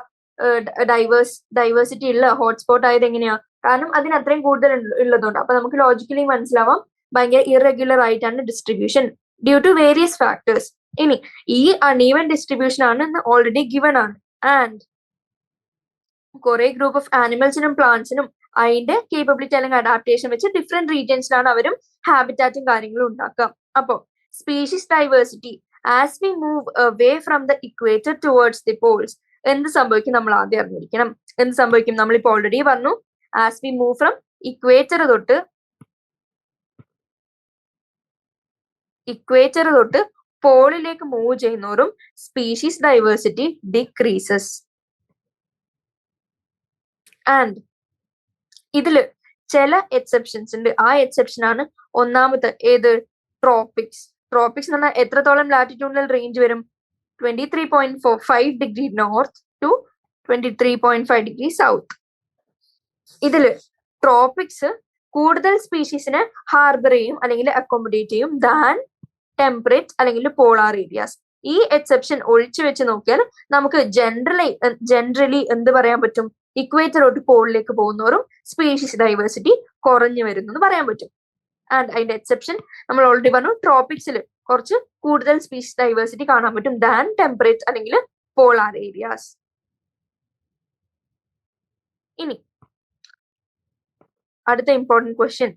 diversity ഉള്ള ഹോട്ട്സ്പോട്ട് ആയത്. എങ്ങനെയാ? കാരണം അതിന് അത്രയും കൂടുതൽ ഉള്ളതുകൊണ്ട്. അപ്പൊ നമുക്ക് ലോജിക്കലി മനസ്സിലാവാം ഭയങ്കര ഇറഗുലർ ആയിട്ടാണ് distribution due to various factors. ഇനി ഈ അൺഈവൻ ഡിസ്ട്രിബ്യൂഷൻ ആണ് ഓൾറെഡി ഗിവൺ ആണ്, ആൻഡ് കുറെ ഗ്രൂപ്പ് ഓഫ് ആനിമൽസിനും പ്ലാന്റ്സിനും അതിന്റെ കേപ്പബിലിറ്റി അല്ലെങ്കിൽ അഡാപ്റ്റേഷൻ വെച്ച് ഡിഫറെന്റ് റീജിയൻസിലാണ് അവരും ഹാബിറ്റാറ്റും കാര്യങ്ങളും ഉണ്ടാക്കുക. അപ്പോ species diversity as we move away from the equator towards the Paul's എന്ത് സംഭവിക്കും നമ്മൾ ആദ്യം അറിഞ്ഞിരിക്കണം. എന്ത് സംഭവിക്കും? നമ്മളിപ്പോ ഓൾറെഡി പറഞ്ഞു, as we move from equator തൊട്ട് പോളിലേക്ക് മൂവ് ചെയ്യുന്നോറും സ്പീഷീസ് ഡൈവേഴ്സിറ്റി ഡിക്രീസസ്. ആൻഡ് ഇതില് ചില എക്സെപ്ഷൻസ് ഉണ്ട്. ആ എക്സെപ്ഷൻ ആണ് ഒന്നാമത്തെ ഏത്? ട്രോപ്പിക്സ്. ട്രോപ്പിക്സ് എന്ന് പറഞ്ഞാൽ എത്രത്തോളം ലാറ്റിറ്റ്യൂഡിനൽ റേഞ്ച് വരും? 23.45 degree north to 23.5 degree south. ഇതില് ട്രോപ്പിക്സ് കൂടുതൽ സ്പീഷീസിനെ ഹാർബർ ചെയ്യും അല്ലെങ്കിൽ അക്കോമഡേറ്റ് ചെയ്യും ദാൻ ടെമ്പറേറ്റ് അല്ലെങ്കിൽ പോളാർ ഏരിയാസ്. ഈ എക്സെപ്ഷൻ ഒഴിച്ചു വെച്ച് നോക്കിയാൽ നമുക്ക് ജനറലി എന്ത് പറയാൻ പറ്റും? ഇക്വേറ്ററോട്ട് പോളിലേക്ക് പോകുന്നവരും സ്പീഷീസ് ഡൈവേഴ്സിറ്റി കുറഞ്ഞു വരുന്നു എന്ന് പറയാൻ പറ്റും. ആൻഡ് അതിന്റെ എക്സെപ്ഷൻ നമ്മൾ ഓൾറെഡി പറഞ്ഞു, ട്രോപ്പിക്സിൽ കുറച്ച് കൂടുതൽ സ്പീഷീസ് ഡൈവേഴ്സിറ്റി കാണാൻ പറ്റും ദാൻ ടെമ്പറേറ്റ് അല്ലെങ്കിൽ പോളാർ ഏരിയാസ്. ഇനി അടുത്ത ഇമ്പോർട്ടന്റ് ക്വസ്റ്റ്യൻ,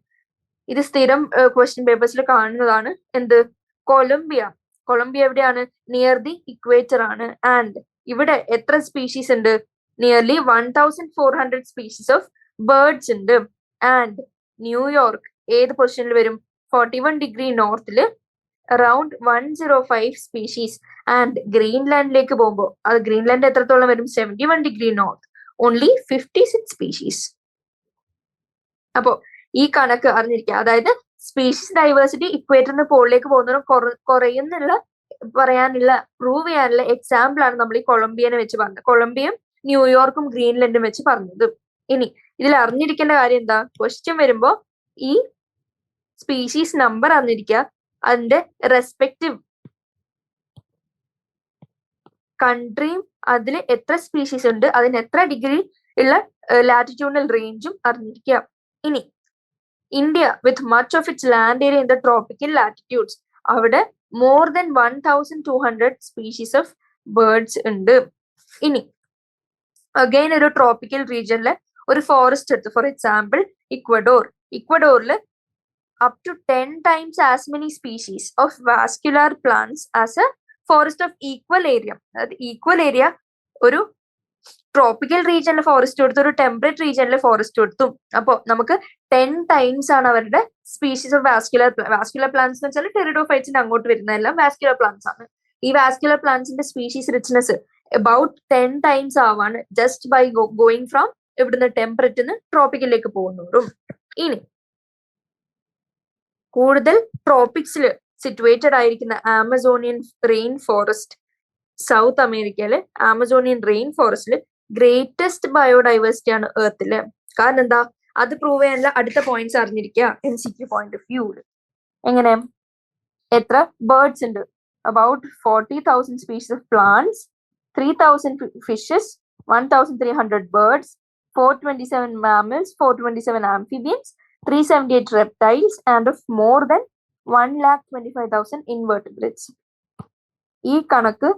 ഇത് സ്ഥിരം ക്വസ്റ്റ്യൻ പേപ്പേഴ്സിൽ കാണുന്നതാണ്. എന്ത്? കൊളംബിയ എവിടെയാണ്? നിയർ ദി ഇക്വേറ്റർ ആണ്. ആൻഡ് ഇവിടെ എത്ര സ്പീഷീസ് ഉണ്ട്? നിയർലി 1400 സ്പീഷീസ് ഓഫ് ബേർഡ്സ് ഉണ്ട്. ആൻഡ് ന്യൂയോർക്ക് ഏത് പൊസിഷനിൽ വരും? 41 ഡിഗ്രി നോർത്തില് അറൌണ്ട് 105 സ്പീഷീസ്. ആൻഡ് ഗ്രീൻലാൻഡിലേക്ക് പോകുമ്പോൾ അത് ഗ്രീൻലാൻഡ് എത്രത്തോളം വരും? 71 ഡിഗ്രി നോർത്ത്, ഓൺലി 56 സ്പീഷീസ്. അപ്പോ ഈ കണക്ക് അറിഞ്ഞിരിക്കുക. അതായത് സ്പീഷീസ് ഡൈവേഴ്സിറ്റി ഇക്വേറ്ററിന് പോളിലേക്ക് പോകുന്നതും കുറയുന്നുള്ള പ്രൂവ് ചെയ്യാനുള്ള എക്സാമ്പിൾ ആണ് നമ്മൾ ഈ കൊളംബിയനെ വെച്ച് പറഞ്ഞത്. കൊളംബിയയും ന്യൂയോർക്കും ഗ്രീൻലൻഡും വെച്ച് പറഞ്ഞത്. ഇനി ഇതിൽ അറിഞ്ഞിരിക്കേണ്ട കാര്യം എന്താ? ക്വസ്റ്റ്യൻ വരുമ്പോ ഈ സ്പീഷീസ് നമ്പർ അറിഞ്ഞിരിക്കുക, അതിന്റെ റെസ്പെക്റ്റീവ് കൺട്രിയും അതിൽ എത്ര സ്പീഷീസ് ഉണ്ട്, അതിന് എത്ര ഡിഗ്രി ഉള്ള ലാറ്റിറ്റ്യൂഡിനൽ റേഞ്ചും അറിഞ്ഞിരിക്കുക. ഇനി India with much of its land area in the tropical latitudes, അവിടെ more than 1200 species of birds ഉണ്ട്. ഇനി അഗൈൻ ഒരു ട്രോപ്പിക്കൽ റീജിയനിലെ ഒരു ഫോറസ്റ്റ് എടുത്ത്, ഫോർ എക്സാമ്പിൾ ഇക്വഡോറിൽ up to 10 times as many species of vascular plants as a forest of equal area. അതായത് ഈക്വൽ ഏരിയ ഒരു ട്രോപ്പിക്കൽ റീജിയനിലെ ഫോറസ്റ്റ് എടുത്തു, ഒരു ടെമ്പറേറ്റ് റീജിയനിലെ ഫോറസ്റ്റ് എടുത്തു. അപ്പോൾ നമുക്ക് 10 times ആണ് അവരുടെ സ്പീഷീസ് ഓഫ് വാസ്കുലർ പ്ലാന്റ്സ് എന്ന് വെച്ചാൽ ടെറിഡോഫൈറ്റ്സിന്റെ അങ്ങോട്ട് വരുന്നതെല്ലാം വാസ്കുലർ പ്ലാന്റ്സ് ആണ്. ഈ വാസ്കുലർ പ്ലാന്റ്സിന്റെ സ്പീഷീസ് റിച്ച്നെസ് about 10 times ആവാണ് ജസ്റ്റ് ബൈ ഗോയിങ് ഫ്രം ഇവിടുന്ന് ടെമ്പറേറ്റ് ട്രോപ്പിക്കലിലേക്ക് പോകുന്നവരും. ഇനി കൂടുതൽ ട്രോപ്പിക്സിൽ സിറ്റുവേറ്റഡ് ആയിരിക്കുന്ന ആമസോണിയൻ റെയിൻ ഫോറസ്റ്റ്, സൗത്ത് അമേരിക്കയിലെ ആമസോണിയൻ റെയിൻ ഫോറസ്റ്റില് ഗ്രേറ്റസ്റ്റ് ബയോഡൈവേഴ്സിറ്റി ആണ് എർത്തില്. കാരണം എന്താ, അത് പ്രൂവ് ചെയ്യാനുള്ള അടുത്ത പോയിന്റ്സ് അറിഞ്ഞിരിക്കുക MCQ പോയിന്റ് ഓഫ് വ്യൂ. എങ്ങനെ, എത്ര ബേർഡ്സ് ഉണ്ട്, about 40,000 species of plants, 3,000 fishes, 1,300 birds, 427 mammals, 427 amphibians, 378 reptiles, and of more than 1,25,000 invertebrates. ഈ കണക്ക്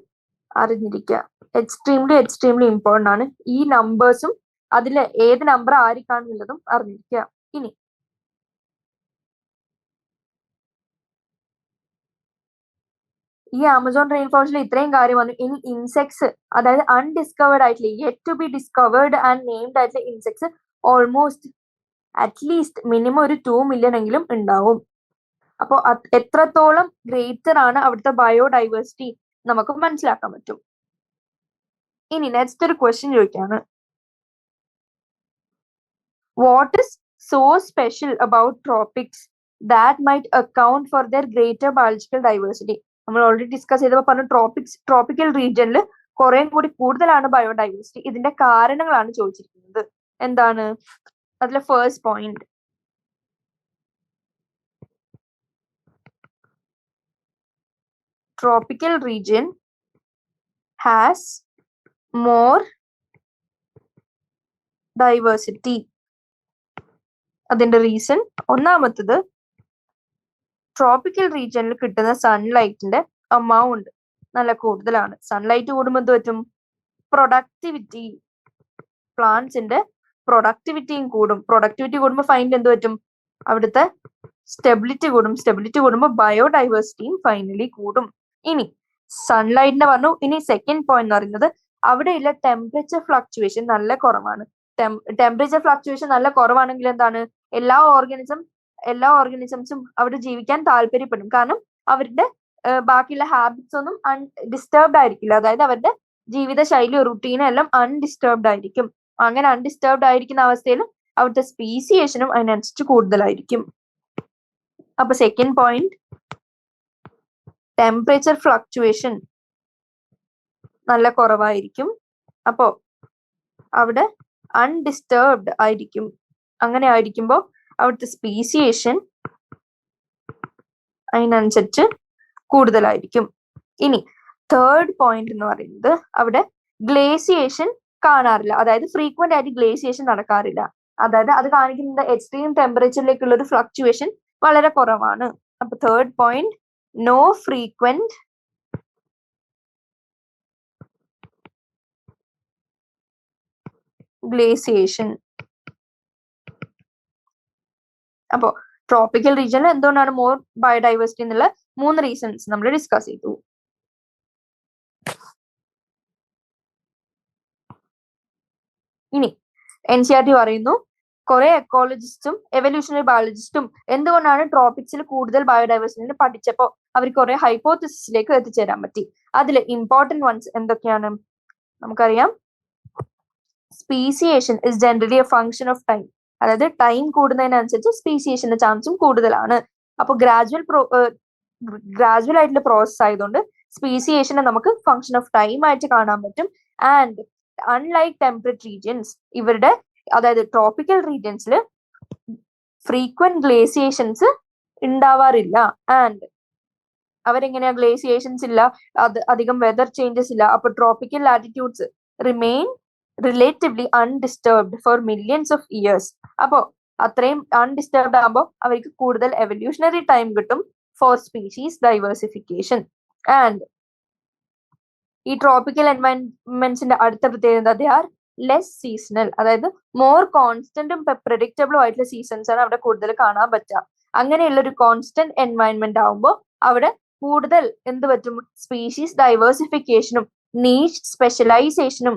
അറിഞ്ഞിരിക്കുക, എക്സ്ട്രീംലി ഇമ്പോർട്ടൻ്റ് ആണ്. ഈ നമ്പേഴ്സും അതിൽ ഏത് നമ്പർ ആയിരിക്കാണെന്നുള്ളതും അറിഞ്ഞിരിക്കുക. ഇനി ഈ ആമസോൺ റെയിൻ ഫോറസ്റ്റിൽ ഇത്രയും കാര്യം വന്നു. ഇനി ഇൻസെക്ട്സ്, അതായത് അൺഡിസ്കവേർഡ് ആയിട്ടുള്ള, yet to be discovered and named ആയിട്ടുള്ള ഇൻസെക്ട്സ് ഓൾമോസ്റ്റ് അറ്റ്ലീസ്റ്റ് മിനിമം ഒരു 2 million എങ്കിലും ഉണ്ടാവും. അപ്പോൾ എത്രത്തോളം ഗ്രേറ്റർ ആണ് അവിടുത്തെ ബയോഡൈവേഴ്സിറ്റി നമുക്ക് മനസ്സിലാക്കാൻ പറ്റും. ഇനി നെക്സ്റ്റ് ഒരു ക്വസ്റ്റ്യൻ ചോദിക്കാണ്, what is so special about Tropics that might account for there greater biological diversity? നമ്മൾ ഓൾറെഡി ഡിസ്കസ് ചെയ്തപ്പോൾ പറഞ്ഞു ട്രോപ്പിക്കൽ റീജിയനിൽ കുറെ കൂടി കൂടുതലാണ് ബയോഡൈവേഴ്സിറ്റി. ഇതിന്റെ കാരണങ്ങളാണ് ചോദിച്ചിരിക്കുന്നത്. എന്താണ് അതിലെ first point? tropical region has more diversity. അതിന്റെ റീസൺ ഒന്നാമത്തത്, ട്രോപ്പിക്കൽ റീജിയനിൽ കിട്ടുന്ന സൺലൈറ്റിന്റെ എമൗണ്ട് നല്ല കൂടുതലാണ്. സൺലൈറ്റ് കൂടുമ്പോൾ എന്ത് പറ്റും, പ്രൊഡക്ടിവിറ്റി, പ്ലാന്റ്സിന്റെ പ്രൊഡക്ടിവിറ്റിയും കൂടും. പ്രൊഡക്ടിവിറ്റി കൂടുമ്പോൾ ഫൈനലി എന്ത് പറ്റും, അവിടുത്തെ സ്റ്റെബിലിറ്റി കൂടും. സ്റ്റെബിലിറ്റി കൂടുമ്പോൾ ബയോഡൈവേഴ്സിറ്റിയും ഫൈനലി കൂടും. ഇനി സൺലൈറ്റിനെ പറഞ്ഞു. ഇനി സെക്കൻഡ് പോയിന്റ് എന്ന് പറയുന്നത്, അവിടെയുള്ള ടെമ്പറേച്ചർ ഫ്ലക്ച്വേഷൻ നല്ല കുറവാണ്. ടെമ്പറേച്ചർ ഫ്ലക്ച്വേഷൻ നല്ല കുറവാണെങ്കിൽ എന്താണ്, എല്ലാ ഓർഗാനിസംസും അവിടെ ജീവിക്കാൻ താല്പര്യപ്പെടും. കാരണം അവരുടെ ബാക്കിയുള്ള ഹാബിറ്റ്സ് ഒന്നും അൺഡിസ്റ്റർബ്ഡ് ആയിരിക്കില്ല. അതായത് അവരുടെ ജീവിതശൈലി റുട്ടീനും എല്ലാം അൺഡിസ്റ്റർബ്ഡ് ആയിരിക്കും. അങ്ങനെ അൺഡിസ്റ്റർബ്ഡ് ആയിരിക്കുന്ന അവസ്ഥയിൽ അവിടുത്തെ സ്പീസിയേഷനും അതിനനുസരിച്ച് കൂടുതലായിരിക്കും. അപ്പൊ സെക്കൻഡ് പോയിന്റ്, ടെമ്പറേച്ചർ ഫ്ലക്ച്വേഷൻ നല്ല കുറവായിരിക്കും. അപ്പോ അവിടെ അൺഡിസ്റ്റർബ്ഡ് ആയിരിക്കും. അങ്ങനെ ആയിരിക്കുമ്പോൾ അവിടുത്തെ സ്പീസിയേഷൻ അതിനനുസരിച്ച് കൂടുതലായിരിക്കും. ഇനി തേർഡ് പോയിന്റ് എന്ന് പറയുന്നത്, അവിടെ ഗ്ലേസിയേഷൻ കാണാറില്ല. അതായത് ഫ്രീക്വന്റ് ആയിട്ട് ഗ്ലേസിയേഷൻ നടക്കാറില്ല. അതായത് അത് കാണിക്കുന്നത് എക്സ്ട്രീം ടെമ്പറേച്ചറിലേക്കുള്ള ഒരു ഫ്ലക്ച്വേഷൻ വളരെ കുറവാണ്. അപ്പൊ third point, no frequent glaciation. അപ്പോ ട്രോപ്പിക്കൽ റീജിയനിൽ എന്തുകൊണ്ടാണ് മോർ ബയോഡൈവേഴ്സിറ്റി എന്നുള്ള 3 റീസൺസ് നമ്മൾ ഡിസ്കസ് ചെയ്തു. ഇനി NCERT പറയുന്നു, കുറെ എക്കോളജിസ്റ്റും എവല്യൂഷണറി ബയോളജിസ്റ്റും എന്തുകൊണ്ടാണ് ട്രോപ്പിക്സിൽ കൂടുതൽ ബയോഡൈവേഴ്സിറ്റി പഠിച്ചപ്പോൾ അവർ കുറെ ഹൈപ്പോത്തിസിസിലേക്ക് എത്തിച്ചേരാൻ പറ്റി. അതിൽ ഇമ്പോർട്ടന്റ് വൺസ് എന്തൊക്കെയാണ് നമുക്കറിയാം. Speciation is generally A function of time. അതായത് ടൈം കൂടുന്നതിനനുസരിച്ച് സ്പീസിയേഷന്റെ ചാൻസും കൂടുതലാണ്. അപ്പൊ ഗ്രാജുവൽ ആയിട്ടുള്ള പ്രോസസ് ആയതുകൊണ്ട് സ്പീസിയേഷനെ നമുക്ക് ഫംഗ്ഷൻ ഓഫ് ടൈം ആയിട്ട് കാണാൻ പറ്റും. ആൻഡ് അൺലൈക്ക് ടെമ്പറേറ്റ് റീജിയൻസ്, ഇവരുടെ അതായത് ട്രോപ്പിക്കൽ റീജിയൻസിൽ ഫ്രീക്വന്റ് ഗ്ലേസിയേഷൻസ് ഉണ്ടാവാറില്ല. ആൻഡ് അവരെങ്ങനെയാ ഗ്ലേസിയേഷൻസ് ഇല്ല, അധികം വെതർ ചേഞ്ചസ് ഇല്ല. അപ്പൊ tropical latitudes remain relatively undisturbed for millions of years. അപ്പോ അത്രയും അൺഡിസ്റ്റർബ്ഡ് ആകുമ്പോൾ അവർക്ക് കൂടുതൽ എവല്യൂഷണറി ടൈം കിട്ടും ഫോർ സ്പീഷീസ് ഡൈവേഴ്സിഫിക്കേഷൻ. ആൻഡ് ഈ ട്രോപ്പിക്കൽ എൻവയൺമെന്റ്സിന്റെ അടുത്ത പ്രത്യേകത ദേ ആർ ലെസ് സീസണൽ, അതായത് മോർ കോൺസ്റ്റന്റും പ്രെഡിക്റ്റബിളും ആയിട്ടുള്ള സീസൺസ് ആണ് അവിടെ കൂടുതൽ കാണാൻ പറ്റുക. അങ്ങനെയുള്ള ഒരു കോൺസ്റ്റന്റ് എൻവയൺമെന്റ് ആവുമ്പോൾ അവിടെ കൂടുതൽ എന്ത് പറ്റും, സ്പീഷീസ് ഡൈവേഴ്സിഫിക്കേഷനും നീഷ് സ്പെഷ്യലൈസേഷനും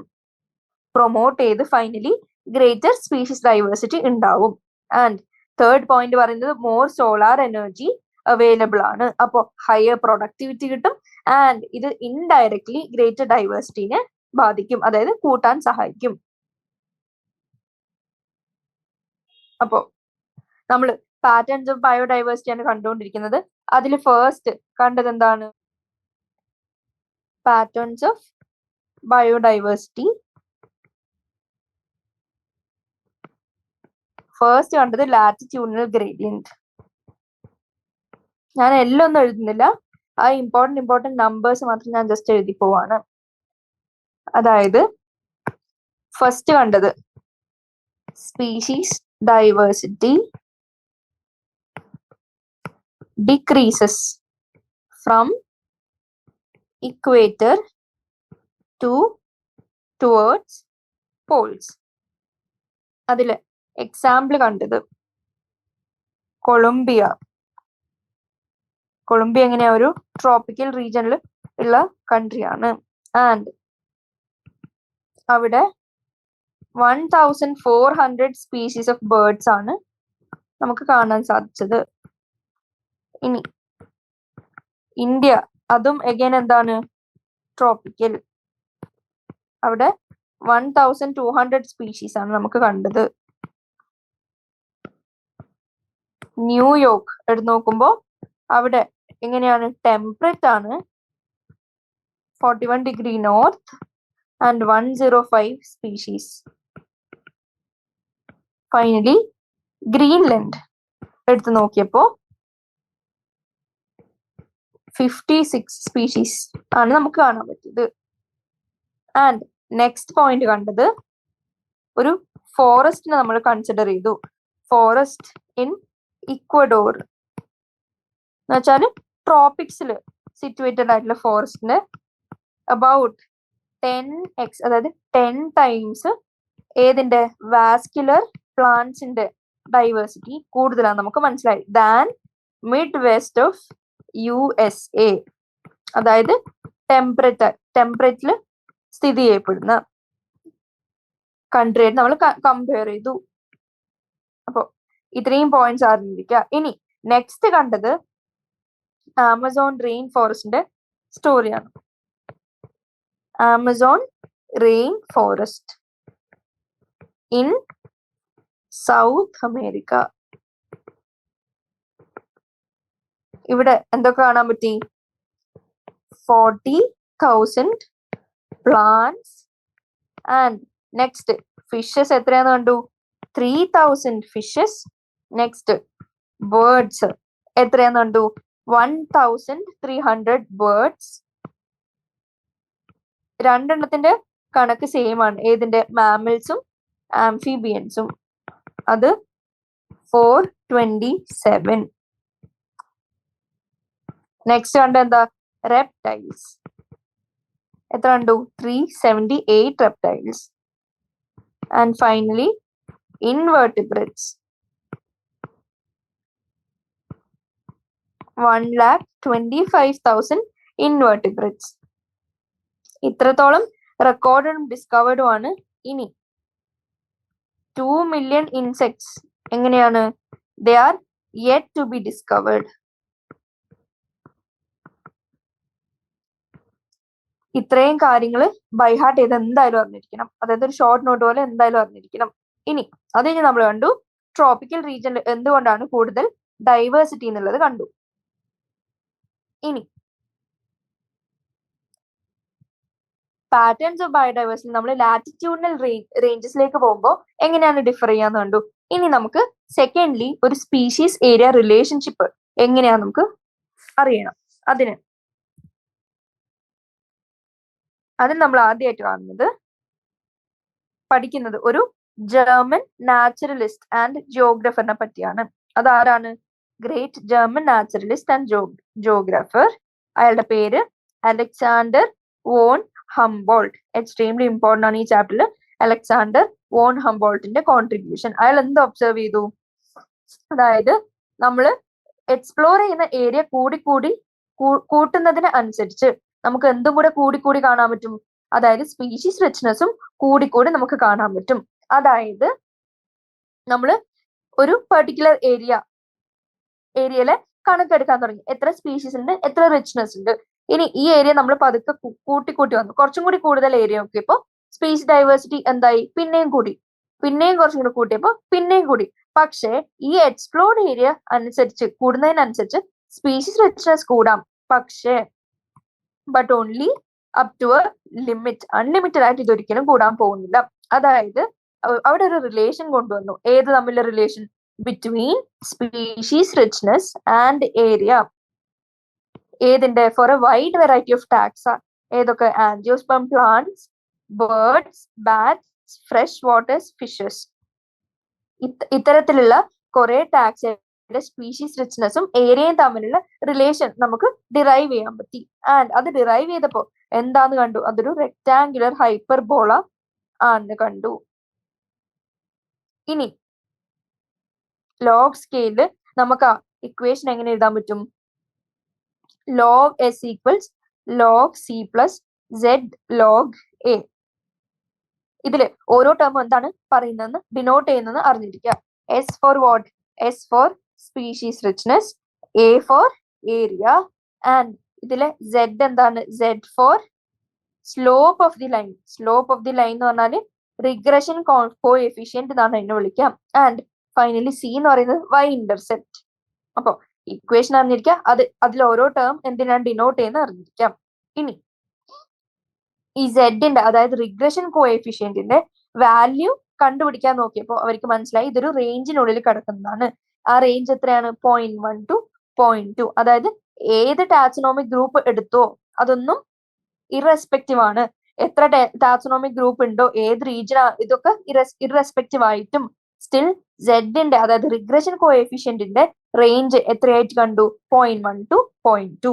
പ്രൊമോട്ട് ചെയ്ത് ഫൈനലി ഗ്രേറ്റർ സ്പീഷീസ് ഡൈവേഴ്സിറ്റി ഉണ്ടാവും. ആൻഡ് തേർഡ് പോയിന്റ് പറയുന്നത് മോർ സോളാർ എനർജി അവൈലബിൾ ആണ്. അപ്പോൾ ഹയർ പ്രൊഡക്ടിവിറ്റി കിട്ടും. ആൻഡ് ഇത് ഇൻഡയറക്ട്ലി ഗ്രേറ്റർ ഡൈവേഴ്സിറ്റിനെ ബാധിക്കും, അതായത് കൂട്ടാൻ സഹായിക്കും. അപ്പോ നമ്മൾ പാറ്റേൺസ് ഓഫ് ബയോഡൈവേഴ്സിറ്റി ആണ് കണ്ടുകൊണ്ടിരിക്കുന്നത്. അതിൽ ഫസ്റ്റ് കണ്ടത് എന്താണ്? Patterns of biodiversity. ഫസ്റ്റ് കണ്ടത് ലാറ്റിറ്റ്യൂഡിനൽ ഗ്രേഡിയന്റ്. ഞാൻ എല്ലാം ഒന്നും എഴുതുന്നില്ല, ആ ഇമ്പോർട്ടന്റ് നമ്പേഴ്സ് മാത്രം ഞാൻ ജസ്റ്റ് എഴുതി പോവാണ്. അതായത് ഫസ്റ്റ് കണ്ടത് species diversity decreases from equator towards poles. അതില് എക്സാമ്പിൾ കണ്ടത് കൊളംബിയ. കൊളംബിയ എങ്ങനെയാ ഒരു ട്രോപ്പിക്കൽ റീജിയനിൽ ഉള്ള കൺട്രിയാണ്. ആൻഡ് അവിടെ 1400 സ്പീഷീസ് ഓഫ് ബേർഡ്സ് ആണ് നമുക്ക് കാണാൻ സാധിച്ചത്. ഇനി ഇന്ത്യ, അതും എഗൈൻ എന്താണ്, ട്രോപ്പിക്കൽ. അവിടെ 1200 സ്പീഷീസ് ആണ് നമുക്ക് കണ്ടത്. ന്യൂയോർക്ക് എടുത്ത് നോക്കുമ്പോൾ അവിടെ എങ്ങനെയാണ്, ടെമ്പറേറ്റ് ആണ്, 41 degree north and 105 species. Finally Greenland എടുത്ത് നോക്കിയപ്പോ 56 സ്പീഷീസ് ആണ് നമുക്ക് കാണാൻ പറ്റിയത്. ആൻഡ് നെക്സ്റ്റ് പോയിന്റ് കണ്ടത് ഒരു ഫോറസ്റ്റിനെ നമ്മൾ കൺസിഡർ ചെയ്തു. ഫോറസ്റ്റ് ഇൻ ഇക്വഡോർ എന്ന് വെച്ചാൽ ട്രോപ്പിക്സിൽ സിറ്റുവേറ്റഡ് ആയിട്ടുള്ള ഫോറസ്റ്റിന് അബൌട്ട് 10x, അതായത് 10 ടൈംസ് ഏതിന്റെ വാസ്കുലർ പ്ലാന്റ്സിന്റെ ഡൈവേഴ്സിറ്റി കൂടുതലാണ് നമുക്ക് മനസ്സിലായി than mid west of USA, അതായത് ടെമ്പറേറ്റിൽ സ്ഥിതി ചെയ്യപ്പെടുന്ന കൺട്രിയായിട്ട് നമ്മൾ കമ്പയർ ചെയ്തു. അപ്പോ ഇത്രയും പോയിന്റ്സ് അറിഞ്ഞിരിക്കുക. ഇനി നെക്സ്റ്റ് കണ്ടത് ആമസോൺ റെയിൻ ഫോറസ്റ്റിന്റെ സ്റ്റോറിയാണ്. Amazon rain forest in South America. ഇവിടെ എന്തൊക്കെ കാണാൻ പറ്റി? 40,000 പ്ലാന്റ്സ്. ആൻഡ് നെക്സ്റ്റ് ഫിഷസ് എത്രയാന്ന് കണ്ടു? 3,000 ഫിഷസ്. നെക്സ്റ്റ് ബേർഡ്സ് എത്രയാന്ന് കണ്ടു? 1,300 ബേർഡ്സ്. രണ്ടെണ്ണത്തിന്റെ കണക്ക് സെയിം ആണ്. ഏതിന്റെ? മാമൽസും ആംഫിബിയൻസും. അത് 427. നെക്സ്റ്റ് കണ്ട എന്താ? റെപ്റ്റൈൽസ്. എത്ര കണ്ടു? 378 reptiles. And finally invertebrates 1,25,000 invertebrates. ഇത്രത്തോളം റെക്കോർഡും ഡിസ്കവേർഡും ആണ്. ഇനി 2 മില്യൺ ഇൻസെക്ട്സ് എങ്ങനെയാണ്? They are yet to be discovered. ഇത്രയും കാര്യങ്ങൾ ബൈഹാർട്ട് ചെയ്ത് എന്തായാലും അറിഞ്ഞിരിക്കണം. അതായത് ഒരു ഷോർട്ട് നോട്ട് പോലെ എന്തായാലും അറിഞ്ഞിരിക്കണം. ഇനി അത് കഴിഞ്ഞ് നമ്മൾ കണ്ടു ട്രോപ്പിക്കൽ റീജിയനിൽ എന്തുകൊണ്ടാണ് കൂടുതൽ ഡൈവേഴ്സിറ്റി എന്നുള്ളത് കണ്ടു. ഇനി പാറ്റേൺസ് ഓഫ് ബയോഡൈവേഴ്സിറ്റി നമ്മൾ ലാറ്റിറ്റ്യൂഡിനൽ റേഞ്ചസിലേക്ക് പോകുമ്പോൾ എങ്ങനെയാണ് ഡിഫർ ചെയ്യാന്ന് കണ്ടു. ഇനി നമുക്ക് സെക്കൻഡ്ലി ഒരു സ്പീഷീസ് ഏരിയ റിലേഷൻഷിപ്പ് എങ്ങനെയാ നമുക്ക് അറിയണം. അതിന് നമ്മൾ ആദ്യമായിട്ട് കാണുന്നത് പഠിക്കുന്നത് ഒരു ജർമ്മൻ നാച്ചുറലിസ്റ്റ് ആൻഡ് ജിയോഗ്രഫറിനെ പറ്റിയാണ്. അതാരാണ്? Great German naturalist and geographer. അയാളുടെ പേര് Alexander von Humboldt. Extremely important ആണ് ഈ ചാപ്റ്ററിൽ അലക്സാണ്ടർ വോൺ ഹംബോൾട്ടിന്റെ കോൺട്രിബ്യൂഷൻ. അയാൾ എന്ത് ഒബ്സർവ് ചെയ്തു? അതായത് നമ്മള് എക്സ്പ്ലോർ ചെയ്യുന്ന ഏരിയ കൂട്ടുന്നതിന് അനുസരിച്ച് നമുക്ക് എന്തും കൂടി കാണാൻ പറ്റും. അതായത് സ്പീഷീസ് റിച്ച്നെസ്സും കൂടി നമുക്ക് കാണാൻ പറ്റും. അതായത് നമ്മള് ഒരു പെർട്ടിക്കുലർ ഏരിയയിലെ കണക്കെടുക്കാൻ തുടങ്ങി. എത്ര സ്പീഷീസ് ഉണ്ട്, എത്ര റിച്ച്നെസ് ഉണ്ട്. ഇനി ഈ ഏരിയ നമ്മൾ പതുക്കെ കൂട്ടി വന്നു. കുറച്ചും കൂടി കൂടുതൽ ഏരിയ നോക്കിയപ്പോ സ്പീഷീസ് ഡൈവേഴ്സിറ്റി എന്തായി? പിന്നെയും കുറച്ചും കൂടി കൂട്ടിയപ്പോ പിന്നെയും കൂടി. പക്ഷേ ഈ എക്സ്പ്ലോർഡ് ഏരിയ കൂടുന്നതിനനുസരിച്ച് സ്പീഷീസ് റിച്ച്നെസ് കൂടാം. പക്ഷേ but only up to a limit. Unlimited ആയിട്ട് ഇതൊരിക്കലും കൂടാൻ പോകുന്നില്ല. അതായത് അവിടെ ഒരു റിലേഷൻ കൊണ്ടുവന്നു. ഏത് തമ്മിലുള്ള relation? Between species richness and area. ഏതിന്റെ? For a wide variety of taxa. ഏതൊക്കെ? Angiosperm plants, birds, bats, fresh waters, fishes. ഇത്തരത്തിലുള്ള കുറെ ടാക്സയുടെ സ്പീഷീസ് റിച്ച്നെസ്സും ഏരിയയും തമ്മിലുള്ള റിലേഷൻ നമുക്ക് ഡിറൈവ് ചെയ്യാൻ പറ്റി. ആൻഡ് അത് ഡിറൈവ് ചെയ്തപ്പോ എന്താന്ന് കണ്ടു? അതൊരു റെക്ടാങ്കുലർ ഹൈപ്പർബോള ആണെന്ന് കണ്ടു. ഇനി ലോഗ് സ്കെയില് നമുക്ക് ആ ഇക്വേഷൻ എങ്ങനെ എഴുതാൻ പറ്റും? log s equals log c plus z log a. ഇതില് ഓരോ ടേമും എന്താണ് പറയുന്നതെന്ന് ഡിനോട്ട് ചെയ്യുന്നതെന്ന് അറിഞ്ഞിരിക്കുക. S for what? S for species richness, A for area, and ഇതിലെ Z എന്താണ്? Z for slope of the line. Slope of the line എന്ന് പറഞ്ഞാല് റിഗ്രഷൻ കോഎഫിഷ്യന്റ് എന്നാണ് അതിനെ വിളിക്കാം. ആൻഡ് ഫൈനലി C എന്ന് പറയുന്നത് y ഇന്റർസെപ്റ്റ്. അപ്പൊ ഇക്വേഷൻ അറിഞ്ഞിരിക്കാം. അതിൽ ഓരോ ടേം എന്തിനാണ് ഡിനോട്ട് ചെയ്യുന്നത് അറിഞ്ഞിരിക്കാം. ഇനി ഈ സെഡിന്റെ അതായത് റിഗ്രഷൻ കോഎഫിഷ്യന്റിന്റെ വാല്യൂ കണ്ടുപിടിക്കാൻ നോക്കിയപ്പോ അവർക്ക് മനസ്സിലായി ഇതൊരു റേഞ്ചിനുള്ളിൽ കിടക്കുന്നതാണ്. ആ റേഞ്ച് എത്രയാണ്? 0.1 to 0.2. അതായത് ഏത് ടാക്സോണോമിക് ഗ്രൂപ്പ് എടുത്തോ അതൊന്നും ഇറസ്പെക്റ്റീവ് ആണ്. എത്ര ടാക്സോണോമിക് ഗ്രൂപ്പ് ഉണ്ടോ, ഏത് റീജിയൻ, ഇതൊക്കെ ഇറസ്പെക്റ്റീവ് ആയിട്ടും സ്റ്റിൽ സെഡിന്റെ അതായത് റിഗ്രഷൻ കോഎഫിഷ്യന്റിന്റെ റേഞ്ച് എത്രയായിട്ട് കണ്ടു? 0.1 to 0.2.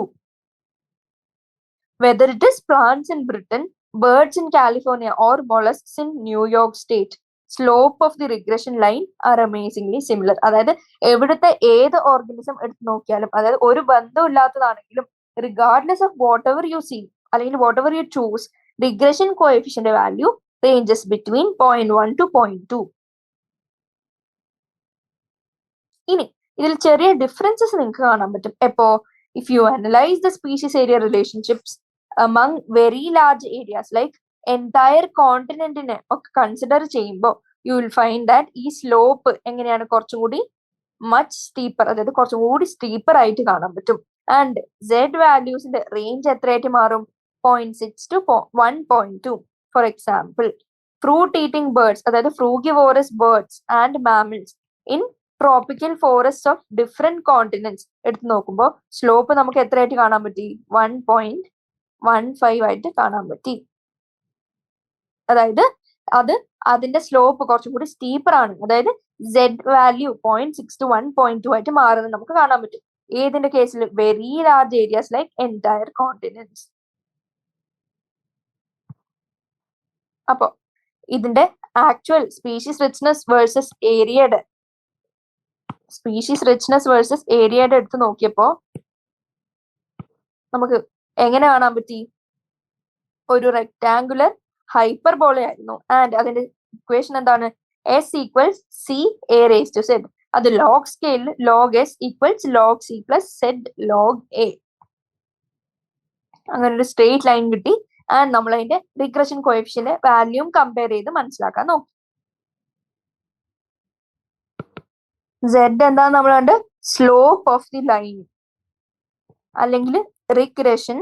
Whether it is plants in Britain, birds in California, or mollusks in New York State, slope of the regression line are amazingly similar. അതായത് എവിടുത്തെ ഏത് ഓർഗാനിസം എടുത്ത് നോക്കിയാലും, അതായത് ഒരു ബന്ധം ഇല്ലാത്തതാണെങ്കിലും regardless of whatever you see അല്ലെങ്കിൽ whatever you choose, regression coefficient value ranges between 0.1 to 0.2. ഇനി ഇതിൽ ചെറിയ ഡിഫറൻസസ് നിങ്ങൾക്ക് കാണാൻ പറ്റും. എപ്പോ? If you analyse the species area relationships among very large areas like entire കോണ്ടിനെന്റിനെ ഒക്കെ കൺസിഡർ ചെയ്യുമ്പോൾ യു വിൽ ഫൈൻഡ് ദാറ്റ് ഈ സ്ലോപ്പ് എങ്ങനെയാണ്? കുറച്ചും കൂടി മച്ച് സ്റ്റീപ്പർ, അതായത് കുറച്ചും കൂടി സ്റ്റീപ്പർ ആയിട്ട് കാണാൻ പറ്റും. ആൻഡ് സെഡ് വാല്യൂസിന്റെ റേഞ്ച് എത്രയായിട്ട് മാറും? 0.6 to 1.2. For example, fruit eating birds അതായത് frugivorous birds and mammals in tropical forest of different continents എടുത്ത് നോക്കുമ്പോൾ സ്ലോപ്പ് നമുക്ക് എത്രയായിട്ട് കാണാൻ പറ്റി? 1.15 ആയിട്ട് കാണാൻ പറ്റി. അതായത് അതിന്റെ സ്ലോപ്പ് കുറച്ചും കൂടി സ്റ്റീപ്പർ ആണ്. അതായത് സെഡ് വാല്യൂ 0.6 to 1.2 ആയിട്ട് മാറുന്നത് നമുക്ക് കാണാൻ പറ്റും. ഏതിന്റെ കേസിൽ? Very large areas like entire continents. അപ്പോ ഇതിന്റെ ആക്ച്വൽ സ്പീഷീസ് റിച്ച്നെസ് വേഴ്സസ് ഏരിയയുടെ എടുത്ത് നോക്കിയപ്പോ നമുക്ക് എങ്ങനെ കാണാൻ പറ്റി? ഒരു റെക്ടാങ്കുലർ ഹൈപ്പർബോള ആയിരുന്നു. ആൻഡ് അതിന്റെ ഇക്വേഷൻ എന്താണ്? S equals C A raised to Z. അത് ലോഗ് സ്കെയിലിൽ log S equals log C plus Z log A. അങ്ങനെ ഒരു സ്ട്രെയിറ്റ് ലൈൻ കിട്ടി. ആൻഡ് നമ്മൾ അതിന്റെ റിഗ്രഷൻ കോഎഫിഷ്യന്റ് വാല്യൂം കമ്പയർ ചെയ്ത് മനസ്സിലാക്കാൻ നോക്കി. Z എന്താന്ന് നമ്മൾ കണ്ട്? സ്ലോപ്പ് ഓഫ് ദി ലൈൻ അല്ലെങ്കിൽ റിഗ്രഷൻ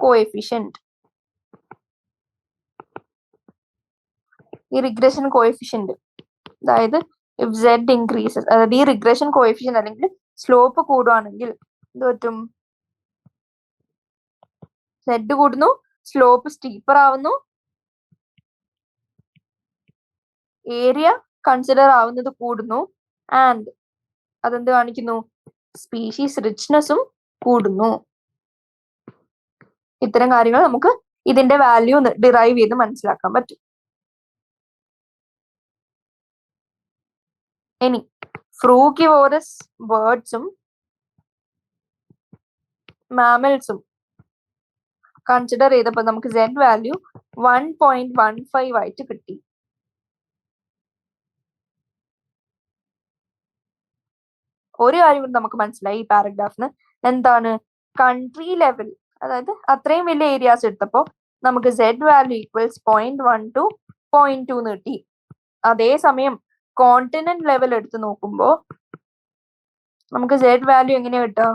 കോഎഫിഷ്യന്റ്. ഈ റിഗ്രഷൻ കോഎഫിഷ്യന്റ് അതായത് ഇഫ് Z ഇൻക്രീസസ്, അതായത് ഈ റിഗ്രഷൻ കോഎഫിഷ്യന്റ് അല്ലെങ്കിൽ സ്ലോപ്പ് കൂടുവാണെങ്കിൽ എന്ത് പറ്റും? സെഡ് കൂടുന്നു, സ്ലോപ്പ് സ്റ്റീപ്പർ ആവുന്നു, ഏരിയ കൺസിഡർ ആവുന്നത് കൂടുന്നു, ആൻഡ് അതെന്ത് കാണിക്കുന്നു? സ്പീഷീസ് റിച്ച്നെസ്സും കൂടുന്നു. ഇത്തരം കാര്യങ്ങൾ നമുക്ക് ഇതിന്റെ വാല്യൂ ഡിറൈവ് ചെയ്ത് മനസ്സിലാക്കാൻ പറ്റും. ഇനി ഫ്രൂഗിവോറസ് ബേർഡ്സും മാമൽസും കൺസിഡർ ചെയ്തപ്പോൾ നമുക്ക് Z വാല്യൂ 1.15 ആയിട്ട് കിട്ടി. ഒരു കാര്യം കൂടി നമുക്ക് മനസ്സിലായി ഈ പാരഗ്രാഫിന്. എന്താണ്? കൺട്രി ലെവൽ, അതായത് അത്രയും വലിയ ഏരിയാസ് എടുത്തപ്പോൾ നമുക്ക് Z വാല്യൂ ഈക്വൽസ് 0.1 to 0.2 കിട്ടി. അതേസമയം കോണ്ടിനെന്റ് ലെവൽ എടുത്ത് നോക്കുമ്പോൾ നമുക്ക് Z വാല്യൂ എങ്ങനെയാ കിട്ടുക?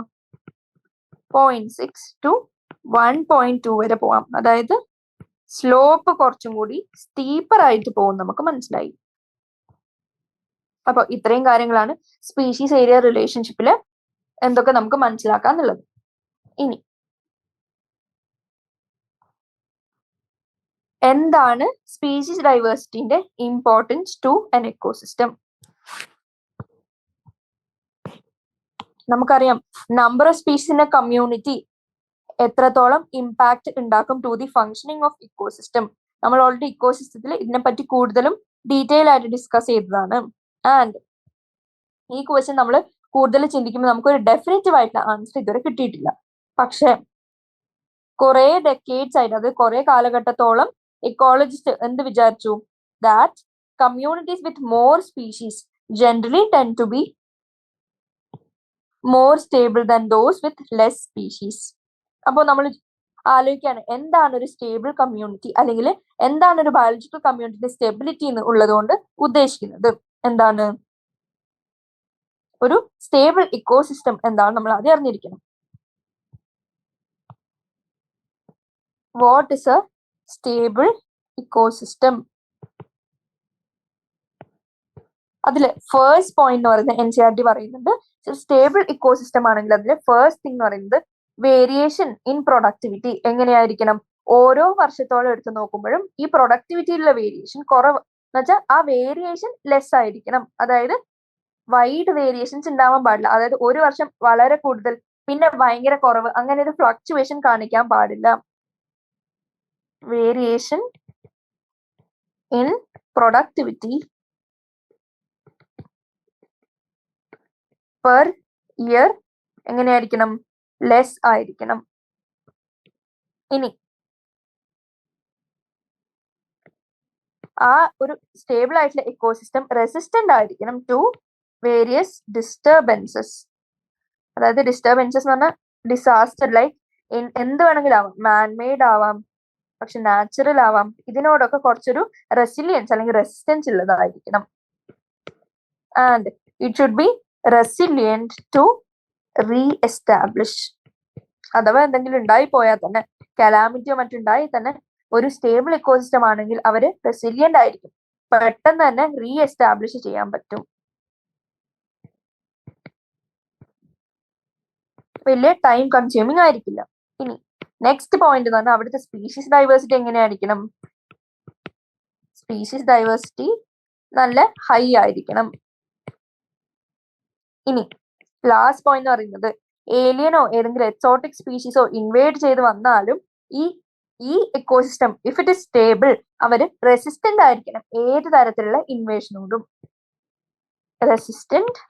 0.6 to 1.2 വരെ പോവാം. അതായത് സ്ലോപ്പ് കുറച്ചും കൂടി സ്റ്റീപ്പർ ആയിട്ട് പോകും നമുക്ക് മനസ്സിലായി. അപ്പൊ ഇത്രയും കാര്യങ്ങളാണ് സ്പീഷീസ് ഏരിയ റിലേഷൻഷിപ്പില് എന്തൊക്കെ നമുക്ക് മനസ്സിലാക്കാന്നുള്ളത്. ഇനി എന്താണ് സ്പീഷീസ് ഡൈവേഴ്സിറ്റിന്റെ ഇമ്പോർട്ടൻസ് ടു ആൻ എക്കോസിസ്റ്റം? നമുക്കറിയാം number of species in a community എത്രത്തോളം ഇമ്പാക്ട് ഉണ്ടാക്കും to the functioning of ecosystem. നമ്മൾ ഓൾറെഡി ഇക്കോസിസ്റ്റത്തിൽ ഇതിനെപ്പറ്റി കൂടുതലും ഡീറ്റെയിൽ ആയിട്ട് ഡിസ്കസ് ചെയ്തതാണ്. ആൻഡ് ഈ ക്വസ്റ്റ്യൻ നമ്മൾ കൂടുതൽ ചിന്തിക്കുമ്പോൾ നമുക്കൊരു ഡെഫിനറ്റീവ് ആയിട്ടുള്ള ആൻസർ ഇതുവരെ കിട്ടിയിട്ടില്ല. പക്ഷെ കുറെ ഡെക്കേഡ്സ് ആയിട്ട്, അത് കുറെ കാലഘട്ടത്തോളം ഇക്കോളജിസ്റ്റ് എന്ത് വിചാരിച്ചു? That communities with more species generally tend to be more stable than those with less species. അപ്പോൾ നമ്മൾ ആലോചിക്കുകയാണ് എന്താണ് ഒരു സ്റ്റേബിൾ കമ്മ്യൂണിറ്റി, അല്ലെങ്കിൽ എന്താണ് ഒരു ബയോളജിക്കൽ കമ്മ്യൂണിറ്റിയുടെ സ്റ്റെബിലിറ്റി ഉള്ളതുകൊണ്ട് ഉദ്ദേശിക്കുന്നത്? എന്താണ് ഒരു സ്റ്റേബിൾ ഇക്കോസിസ്റ്റം? എന്താണ് നമ്മൾ ആദ്യം അറിഞ്ഞിരിക്കണം. What is A stable ecosystem? അതില് ഫസ്റ്റ് പോയിന്റ് എന്ന് പറയുന്നത് NCERT പറയുന്നുണ്ട്, സ്റ്റേബിൾ ഇക്കോസിസ്റ്റം ആണെങ്കിൽ അതിലെ ഫസ്റ്റ് തിങ് എന്ന് പറയുന്നത് വേരിയേഷൻ ഇൻ പ്രൊഡക്ടിവിറ്റി. എങ്ങനെയായിരിക്കണം? ഓരോ വർഷത്തോളം എടുത്ത് നോക്കുമ്പോഴും ഈ പ്രൊഡക്ടിവിറ്റിയിലുള്ള വേരിയേഷൻ കുറവ്, എന്നുവെച്ചാൽ ആ വേരിയേഷൻ ലെസ് ആയിരിക്കണം. അതായത് വൈഡ് വേരിയേഷൻസ് ഉണ്ടാവാൻ പാടില്ല. അതായത് ഒരു വർഷം വളരെ കൂടുതൽ പിന്നെ ഭയങ്കര കുറവ്, അങ്ങനെ ഒരു ഫ്ലക്ച്വേഷൻ കാണിക്കാൻ പാടില്ല. Variation in productivity per year എങ്ങനെയായിരിക്കണം? ലെസ് ആയിരിക്കണം. ഇനി ആ ഒരു സ്റ്റേബിൾ ആയിട്ടുള്ള ഇക്കോസിസ്റ്റം റെസിസ്റ്റന്റ് ആയിരിക്കണം ടു വേരിയസ് ഡിസ്റ്റർബൻസസ്. അതായത് ഡിസ്റ്റർബൻസസ് എന്ന് പറഞ്ഞാൽ ഡിസാസ്റ്റർ, ലൈക്ക് എന്ത് വേണമെങ്കിലും ആവാം, മാൻമെയ്ഡ് ആവാം, പക്ഷെ നാച്ചുറൽ ആവാം. ഇതിനോടൊക്കെ കുറച്ചൊരു റെസിലിയൻസ് അല്ലെങ്കിൽ റെസിസ്റ്റൻസ് ഉള്ളതായിരിക്കണം. And it should be resilient to reestablish. അഥവാ എന്തെങ്കിലും ഉണ്ടായി പോയാൽ തന്നെ, കലാമിറ്റിയോ മറ്റുണ്ടായി തന്നെ, ഒരു സ്റ്റേബിൾ ഇക്കോസിസ്റ്റം ആണെങ്കിൽ അവര് റെസിലിയന്റ് ആയിരിക്കും, പെട്ടെന്ന് തന്നെ റീഎസ്റ്റാബ്ലിഷ് ചെയ്യാൻ പറ്റും, വലിയ ടൈം കൺസ്യൂമിങ് ആയിരിക്കില്ല. ഇനി നെക്സ്റ്റ് പോയിന്റ് എന്ന് പറഞ്ഞാൽ അവിടുത്തെ സ്പീഷീസ് ഡൈവേഴ്സിറ്റി എങ്ങനെയായിരിക്കണം? സ്പീഷീസ് ഡൈവേഴ്സിറ്റി നല്ല ഹൈ ആയിരിക്കണം. ഇനി ലാസ്റ്റ് പോയിന്റ് എന്ന് പറയുന്നത് ഏലിയനോ ഏതെങ്കിലും എക്സോട്ടിക് സ്പീഷീസോ ഇൻവേഡ് ചെയ്ത് വന്നാലും ഈ ecosystem if it is stable, അവര് റെസിസ്റ്റന്റ് ആയിരിക്കണം ഏത് തരത്തിലുള്ള ഇൻവേഷനോടും. Resistant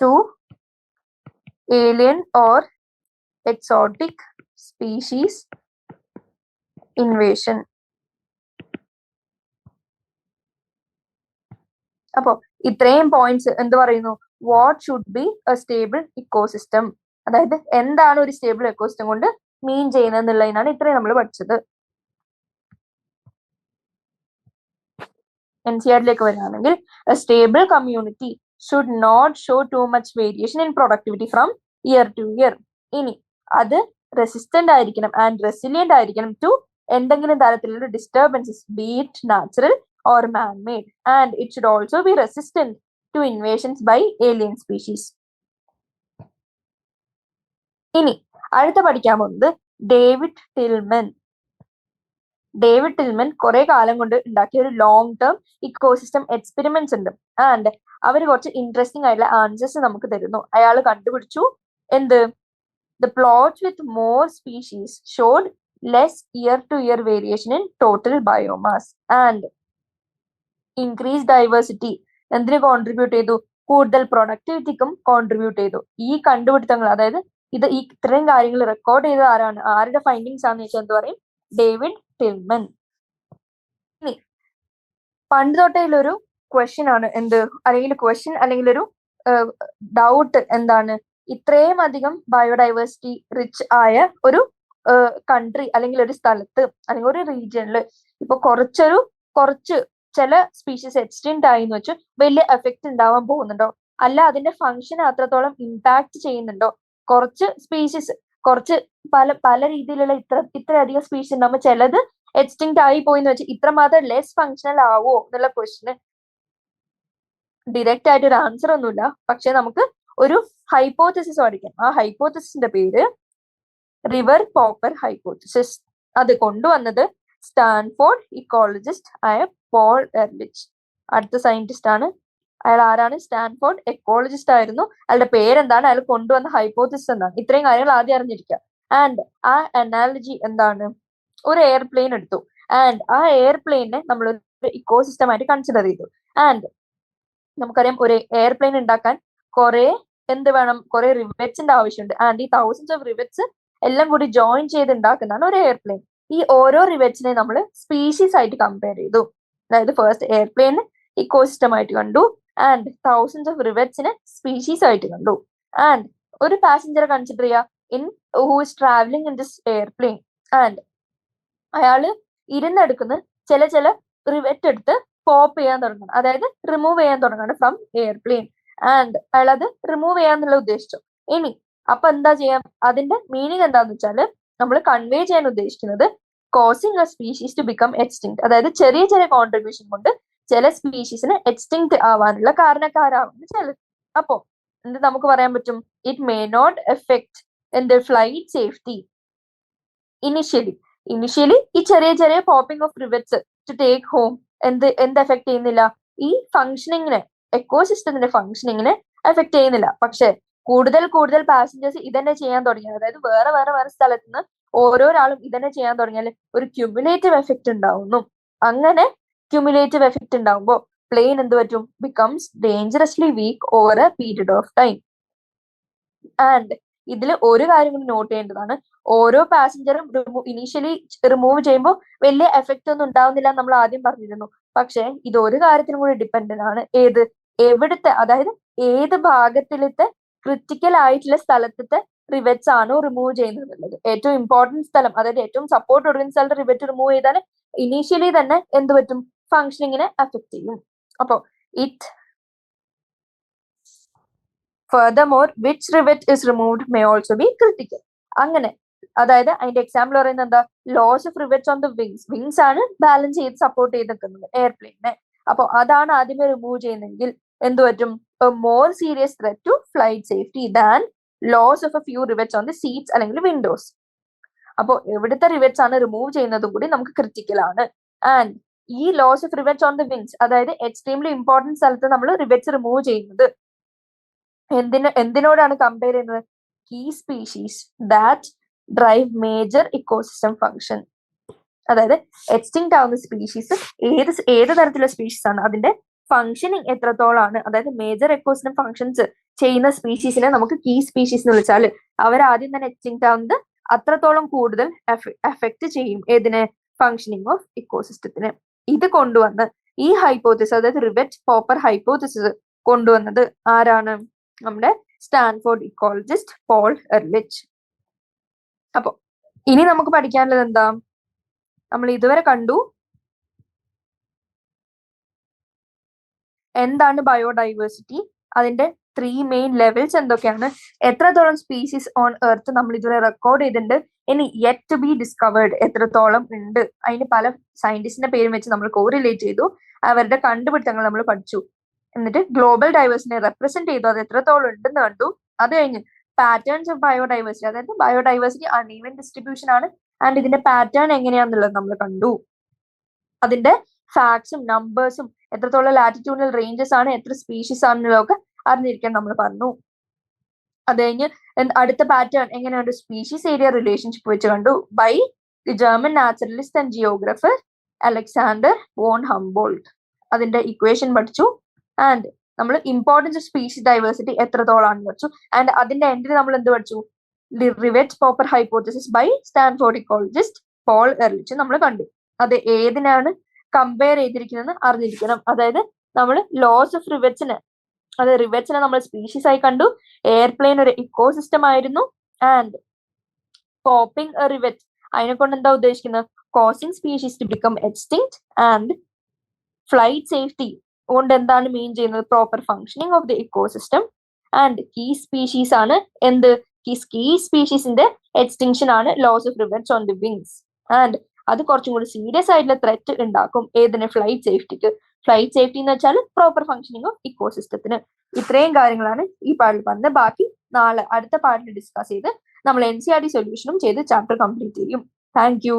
to alien or exotic species invasion. അപ്പോ ഇത്രയും പോയിന്റ്സ് എന്ത് പറയുന്നു? What should be A stable ecosystem, അതായത് എന്താണ് ഒരു സ്റ്റേബിൾ ഇക്കോസിസ്റ്റം കൊണ്ട് മീൻ ചെയ്യുന്നത് എന്നുള്ളതിനാണ് ഇത്രയും നമ്മൾ പഠിച്ചത്. NCERT വരികയാണെങ്കിൽ a stable community should not show too much variation in productivity from year to year. ഇനി അത് റെസിസ്റ്റന്റ് ആയിരിക്കണം ആൻഡ് റെസിലിയന്റ് ആയിരിക്കണം ടു എന്തെങ്കിലും തരത്തിലുള്ള disturbances, B it natural or man-made, and it should also be resistant to invasions by alien species. ഇനി അടുത്ത പഠിക്കാൻ പോകുന്നത് ഡേവിഡ് ടിൽമൻ. ഡേവിഡ് ടിൽമൻ കുറെ കാലം കൊണ്ട് ഉണ്ടാക്കിയ ഒരു ലോങ് ടേം ഇക്കോസിസ്റ്റം എക്സ്പെരിമെന്റ്സ് ഉണ്ട്. ആൻഡ് അവർ കുറച്ച് ഇൻട്രസ്റ്റിംഗ് ആയിട്ടുള്ള ആൻസേഴ്സ് നമുക്ക് തരുന്നു. അയാൾ കണ്ടുപിടിച്ചു എന്ത്, the plots with more species showed less year-to-year variation in total biomass and increased diversity. എന്തിന് കോൺട്രിബ്യൂട്ട് ചെയ്തു? കൂടുതൽ പ്രൊഡക്ടിവിറ്റിക്കും കോൺട്രിബ്യൂട്ട് ചെയ്തു. ഈ കണ്ടുപിടുത്തങ്ങൾ, അതായത് ഈ ഇത്രയും കാര്യങ്ങൾ റെക്കോർഡ് ചെയ്ത ആരാണ്, ആരുടെ ഫൈൻഡിങ്സ് ആണെന്ന് വെച്ചാൽ എന്ത് പറയും? David Tillman. ഇനി പണ്ട് തൊട്ടേലൊരു ക്വസ്റ്റ്യൻ ആണ് എന്ത്, അല്ലെങ്കിൽ ക്വസ്റ്റ്യൻ അല്ലെങ്കിൽ ഒരു ഡൗട്ട് എന്താണ്, ഇത്രയും അധികം ബയോഡൈവേഴ്സിറ്റി റിച്ച് ആയ ഒരു കൺട്രി അല്ലെങ്കിൽ ഒരു സ്ഥലത്ത് അല്ലെങ്കിൽ ഒരു റീജിയനിൽ ഇപ്പൊ കുറച്ച് ചില സ്പീഷീസ് എക്സ്റ്റിൻറ്റ് ആയി എന്ന് വെച്ച് വലിയ എഫക്റ്റ് ഉണ്ടാവാൻ പോകുന്നുണ്ടോ? അല്ല അതിന്റെ ഫംഗ്ഷൻ അത്രത്തോളം ഇമ്പാക്ട് ചെയ്യുന്നുണ്ടോ? കുറച്ച് സ്പീഷീസ് പല രീതിയിലുള്ള ഇത്രയധികം സ്പീഷീസ് ഉണ്ടാകുമ്പോൾ ചിലത് എക്സ്റ്റിൻറ്റ് ആയി പോയി എന്ന് വെച്ച് ഇത്രമാത്രം ലെസ് ഫങ്ഷണൽ ആവോ എന്നുള്ള ക്വസ്റ്റിന് ഡിറക്റ്റ് ആയിട്ട് ഒരു ആൻസർ ഒന്നുമില്ല. പക്ഷെ നമുക്ക് ഒരു ഹൈപ്പോത്തസിസ് പഠിക്കാം. ആ ഹൈപ്പോത്തസിന്റെ പേര് റിവർ പോപ്പർ ഹൈപ്പോത്തസിസ്. അത് കൊണ്ടുവന്നത് സ്റ്റാൻഫോർഡ് ഇക്കോളജിസ്റ്റ് ആയ പോൾ എർലിച്ച്. അടുത്ത സയന്റിസ്റ്റ് ആണ്. അയാൾ ആരാണ്? സ്റ്റാൻഫോർഡ് എക്കോളജിസ്റ്റ് ആയിരുന്നു. അയാളുടെ പേരെന്താണ്? അയാൾ കൊണ്ടുവന്ന ഹൈപ്പോത്തസിസ് എന്താണ്? ഇത്രയും കാര്യങ്ങൾ ആദ്യം അറിഞ്ഞിരിക്കുക. ആൻഡ് ആ അനാലജി എന്താണ്? ഒരു എയർപ്ലെയിൻ എടുത്തു. ആൻഡ് ആ എയർപ്ലെയിനെ നമ്മൾ ഒരു ഇക്കോസിസ്റ്റം ആയിട്ട് കൺസിഡർ ചെയ്തു. ആൻഡ് നമുക്കറിയാം ഒരു എയർപ്ലെയിൻ ഉണ്ടാക്കാൻ കുറെ റിവറ്റ്സിന്റെ ആവശ്യമുണ്ട്. ആൻഡ് ഈ തൗസൻഡ്സ് ഓഫ് റിവറ്റ്സ് എല്ലാം കൂടി ജോയിൻ ചെയ്ത് ഉണ്ടാക്കുന്നതാണ് ഒരു എയർപ്ലെയിൻ. ഈ ഓരോ റിവറ്റ്സിനെ നമ്മൾ സ്പീഷീസ് ആയിട്ട് കമ്പയർ ചെയ്തു. അതായത് ഫസ്റ്റ് എയർപ്ലെയിൻ ഇക്കോസിസ്റ്റം ആയിട്ട് കണ്ടു, ആൻഡ് തൗസൻഡ്സ് ഓഫ് റിവറ്റ്സിനെ സ്പീഷീസ് ആയിട്ട് കണ്ടു. ആൻഡ് ഒരു പാസഞ്ചറെ കൺസിഡർ ചെയ്യുക who is travelling in this airplane. And അയാള് ഇരുന്നെടുക്കുന്ന ചില റിവറ്റ് എടുത്ത് പോപ്പ് ചെയ്യാൻ തുടങ്ങണം, അതായത് റിമൂവ് ചെയ്യാൻ തുടങ്ങണം ഫ്രം എയർപ്ലെയിൻ. ആൻഡ് അയാൾ അത് റിമൂവ് ചെയ്യാന്നുള്ള ഉദ്ദേശിച്ചു. ഇനി അപ്പൊ എന്താ ചെയ്യാം? അതിന്റെ മീനിങ് എന്താന്ന് വെച്ചാല് നമ്മൾ കൺവേ ചെയ്യാൻ ഉദ്ദേശിക്കുന്നത് causing a species to become extinct, അതായത് ചെറിയ കോൺട്രിബ്യൂഷൻ കൊണ്ട് ചില സ്പീഷീസിന് എക്സ്റ്റിങ്ക്ട് ആവാനുള്ള കാരണക്കാരാവുന്ന ചില. അപ്പോ എന്ത് നമുക്ക് പറയാൻ പറ്റും? ഇറ്റ് മേ നോട്ട് എഫക്ട് എന്ത് ഫ്ലൈറ്റ് സേഫ്റ്റി ഇനിഷ്യലി ഈ ചെറിയ popping of rivets to take home എന്ത് എഫക്ട് ചെയ്യുന്നില്ല? ഈ ഫംഗ്ഷനിങ്ങിനെ, എക്കോസിസ്റ്റത്തിന്റെ ഫംഗ്ഷനിങ്ങിനെ എഫക്ട് ചെയ്യുന്നില്ല. പക്ഷെ കൂടുതൽ പാസഞ്ചേഴ്സ് ഇതന്നെ ചെയ്യാൻ തുടങ്ങിയാൽ, അതായത് വേറെ സ്ഥലത്ത് നിന്ന് ഓരോരാളും ഇതന്നെ ചെയ്യാൻ തുടങ്ങിയാൽ ഒരു ക്യുമുലേറ്റീവ് എഫക്ട് ഉണ്ടാവുന്നു. അങ്ങനെ ക്യുമുലേറ്റീവ് എഫക്ട് ഉണ്ടാവുമ്പോൾ പ്ലെയിൻ എന്ത് പറ്റും? Becomes dangerously weak over a period of time. And ഇതിൽ ഒരു കാര്യം കൂടി നോട്ട് ചെയ്യേണ്ടതാണ്. ഓരോ പാസഞ്ചറും ഇനീഷ്യലി റിമൂവ് ചെയ്യുമ്പോൾ വലിയ എഫക്റ്റ് ഒന്നും ഉണ്ടാവുന്നില്ല നമ്മൾ ആദ്യം പറഞ്ഞിരുന്നു. പക്ഷെ ഇത് ഒരു കാര്യത്തിനും കൂടി ഡിപ്പെൻഡന്റ് ആണ്. എവിടുത്തെ, അതായത് ഏത് ഭാഗത്തിലത്തെ ക്രിറ്റിക്കൽ ആയിട്ടുള്ള സ്ഥലത്തെ റിവറ്റ്സ് ആണോ റിമൂവ് ചെയ്യുന്നത്. ഏറ്റവും ഇമ്പോർട്ടന്റ് സ്ഥലം, അതായത് ഏറ്റവും സപ്പോർട്ട് കൊടുക്കുന്ന സ്ഥലത്ത് റിവറ്റ് റിമൂവ് ചെയ്താൽ ഇനീഷ്യലി തന്നെ എന്ത് പറ്റും? ഫംഗ്ഷനിങ്ങിനെ അഫക്ട് ചെയ്യും. അപ്പോ furthermore which rivet is removed may also be critical. അങ്ങനെ, അതായത് അതിന്റെ എക്സാമ്പിൾ പറയുന്നത് എന്താ? Loss of rivets on the wings ആണ് ബാലൻസ് ചെയ്ത് സപ്പോർട്ട് ചെയ്ത് നിൽക്കുന്നത് എയർപ്ലെയിനെ. അപ്പൊ അതാണ് ആദ്യമേ റിമൂവ് ചെയ്യുന്നതെങ്കിൽ എന്ത് പറ്റും? More serious threat to flight safety than loss of a few rivets on the seats അല്ലെങ്കിൽ വിൻഡോസ്. അപ്പോൾ എവിടുത്തെ റിവറ്റ്സ് ആണ് റിമൂവ് ചെയ്യുന്നതും കൂടി നമുക്ക് ക്രിറ്റിക്കൽ ആണ്. ആൻഡ് ഈ loss of rivets on the wings, അതായത് എക്സ്ട്രീംലി ഇമ്പോർട്ടന്റ് സ്ഥലത്ത് നമ്മൾ റിവറ്റ്സ് റിമൂവ് ചെയ്യുന്നത് എന്തിനോടാണ് കമ്പയർ ചെയ്യുന്നത്? Key species that drive major ecosystem function. അതായത് എക്സ്റ്റിങ്ക്ട് ആവുന്ന സ്പീഷീസ് ഏത് തരത്തിലുള്ള സ്പീഷീസ് ആണ്, അതിന്റെ ഫംഗ്ഷനിങ് എത്രത്തോളാണ്, അതായത് മേജർ ഇക്കോസിസ്റ്റം ഫംഗ്ഷൻസ് ചെയ്യുന്ന സ്പീഷീസിനെ നമുക്ക് കീ സ്പീഷീസ് എന്ന് വിളിച്ചാൽ അവരാദ്യം തന്നെ എക്സ്റ്റിങ്ക്ട് ആവുന്നത് അത്രത്തോളം കൂടുതൽ എഫക്ട് ചെയ്യും ഏതിനെ? ഫംഗ്ഷനിങ് ഓഫ് ഇക്കോസിസ്റ്റത്തിന്. ഇത് കൊണ്ടുവന്ന് ഈ ഹൈപ്പോത്തിസിസ്, അതായത് റിവറ്റ് പോപ്പർ ഹൈപ്പോത്തിസിസ് കൊണ്ടുവന്നത് ആരാണ്? നമ്മുടെ സ്റ്റാൻഫോർഡ് ഇക്കോളജിസ്റ്റ് പോൾ എർലിച്ച്. അപ്പൊ ഇനി നമുക്ക് പഠിക്കാനുള്ളത് എന്താ? നമ്മൾ ഇതുവരെ കണ്ടു എന്താണ് ബയോഡൈവേഴ്സിറ്റി, അതിന്റെ 3 മെയിൻ ലെവൽസ് എന്തൊക്കെയാണ്, എത്രത്തോളം സ്പീഷീസ് ഓൺ എർത്ത് നമ്മൾ ഇതുവരെ റെക്കോർഡ് ചെയ്തിട്ടുണ്ട്, ഇനി യെറ്റ് ടു ബി ഡിസ്കവേർഡ് എത്രത്തോളം ഉണ്ട്, അതിന് പല സയന്റിസ്റ്റിന്റെ പേരും വെച്ച് നമ്മൾ കോറിലേറ്റ് ചെയ്തു, അവരുടെ കണ്ടുപിടുത്തങ്ങൾ നമ്മൾ പഠിച്ചു. എന്നിട്ട് ഗ്ലോബൽ ഡൈവേഴ്സിനെ റെപ്രസെന്റ് ചെയ്തു, അത് എത്രത്തോളം ഉണ്ടെന്ന് കണ്ടു. അത് കഴിഞ്ഞ് പാറ്റേൺസ് ഓഫ് ബയോഡൈവേഴ്സിറ്റി, അതായത് ബയോഡൈവേഴ്സിറ്റി അൺഈവൻ ഡിസ്ട്രിബ്യൂഷൻ ആണ്. ആൻഡ് ഇതിന്റെ പാറ്റേൺ എങ്ങനെയാന്നുള്ളത് നമ്മൾ കണ്ടു. അതിന്റെ ഫാക്ട്സും നമ്പേഴ്സും എത്രത്തോളം ലാറ്റിറ്റ്യൂഡിനൽ റേഞ്ചസ് ആണ്, എത്ര സ്പീഷീസ് ആണെന്നുള്ളതൊക്കെ അറിഞ്ഞിരിക്കാൻ നമ്മൾ പറഞ്ഞു. അത് കഴിഞ്ഞ് അടുത്ത പാറ്റേൺ എങ്ങനെയുണ്ട്, സ്പീഷീസ് ഏരിയ റിലേഷൻഷിപ്പ് വെച്ച് കണ്ടു by the German naturalist and geographer Alexander von Humboldt. അതിന്റെ ഇക്വേഷൻ പഠിച്ചു. ആൻഡ് നമ്മൾ ഇമ്പോർട്ടൻസ് ഓഫ് സ്പീഷീസ് ഡൈവേഴ്സിറ്റി എത്രത്തോളാണെന്ന് പഠിച്ചു. ആൻഡ് അതിന്റെ എൻഡിൽ നമ്മൾ എന്ത് പഠിച്ചു, rivet popper hypothesis by Stanford ecologist Paul Ehrlich നമ്മൾ കണ്ടു. അത് ഏതിനാണ് കമ്പയർ ചെയ്തിരിക്കുന്നത് അറിഞ്ഞിരിക്കണം. അതായത് നമ്മൾ ലോസ് ഓഫ് റിവെറ്റ്സിനെ, അത് റിവെറ്റ്സിനെ നമ്മൾ സ്പീഷീസ് ആയി കണ്ടു, എയർപ്ലെയിൻ ഒരു ഇക്കോസിസ്റ്റം ആയിരുന്നു. ആൻഡ് പോപ്പിംഗ് റിവെറ്റ് അതിനെ കൊണ്ട് എന്താ ഉദ്ദേശിക്കുന്നത്, causing species to become extinct. And flight safety കൊണ്ട് എന്താണ് മീൻ ചെയ്യുന്നത്, proper functioning of the ecosystem. And key species ആണ് എന്ത്, കീ സ്പീഷീസിന്റെ എക്സ്റ്റിങ്ഷൻ ആണ് loss of rivets on the wings. And അത് കുറച്ചും കൂടി സീരിയസ് ആയിട്ടുള്ള ത്രെറ്റ് ഉണ്ടാക്കും ഏതിന്, ഫ്ലൈറ്റ് സേഫ്റ്റിക്ക്. ഫ്ലൈറ്റ് സേഫ്റ്റി എന്ന് വെച്ചാൽ പ്രോപ്പർ ഫങ്ഷനിങ് ഓഫ് ഇക്കോസിസ്റ്റത്തിന്. ഇത്രയും കാര്യങ്ങളാണ് ഈ പാർട്ടിൽ പറഞ്ഞത്. ബാക്കി നാളെ അടുത്ത പാർട്ടിൽ ഡിസ്കസ് ചെയ്ത് നമ്മൾ NCERT സൊല്യൂഷനും ചെയ്ത് ചാപ്റ്റർ കംപ്ലീറ്റ് ചെയ്യും. Thank you.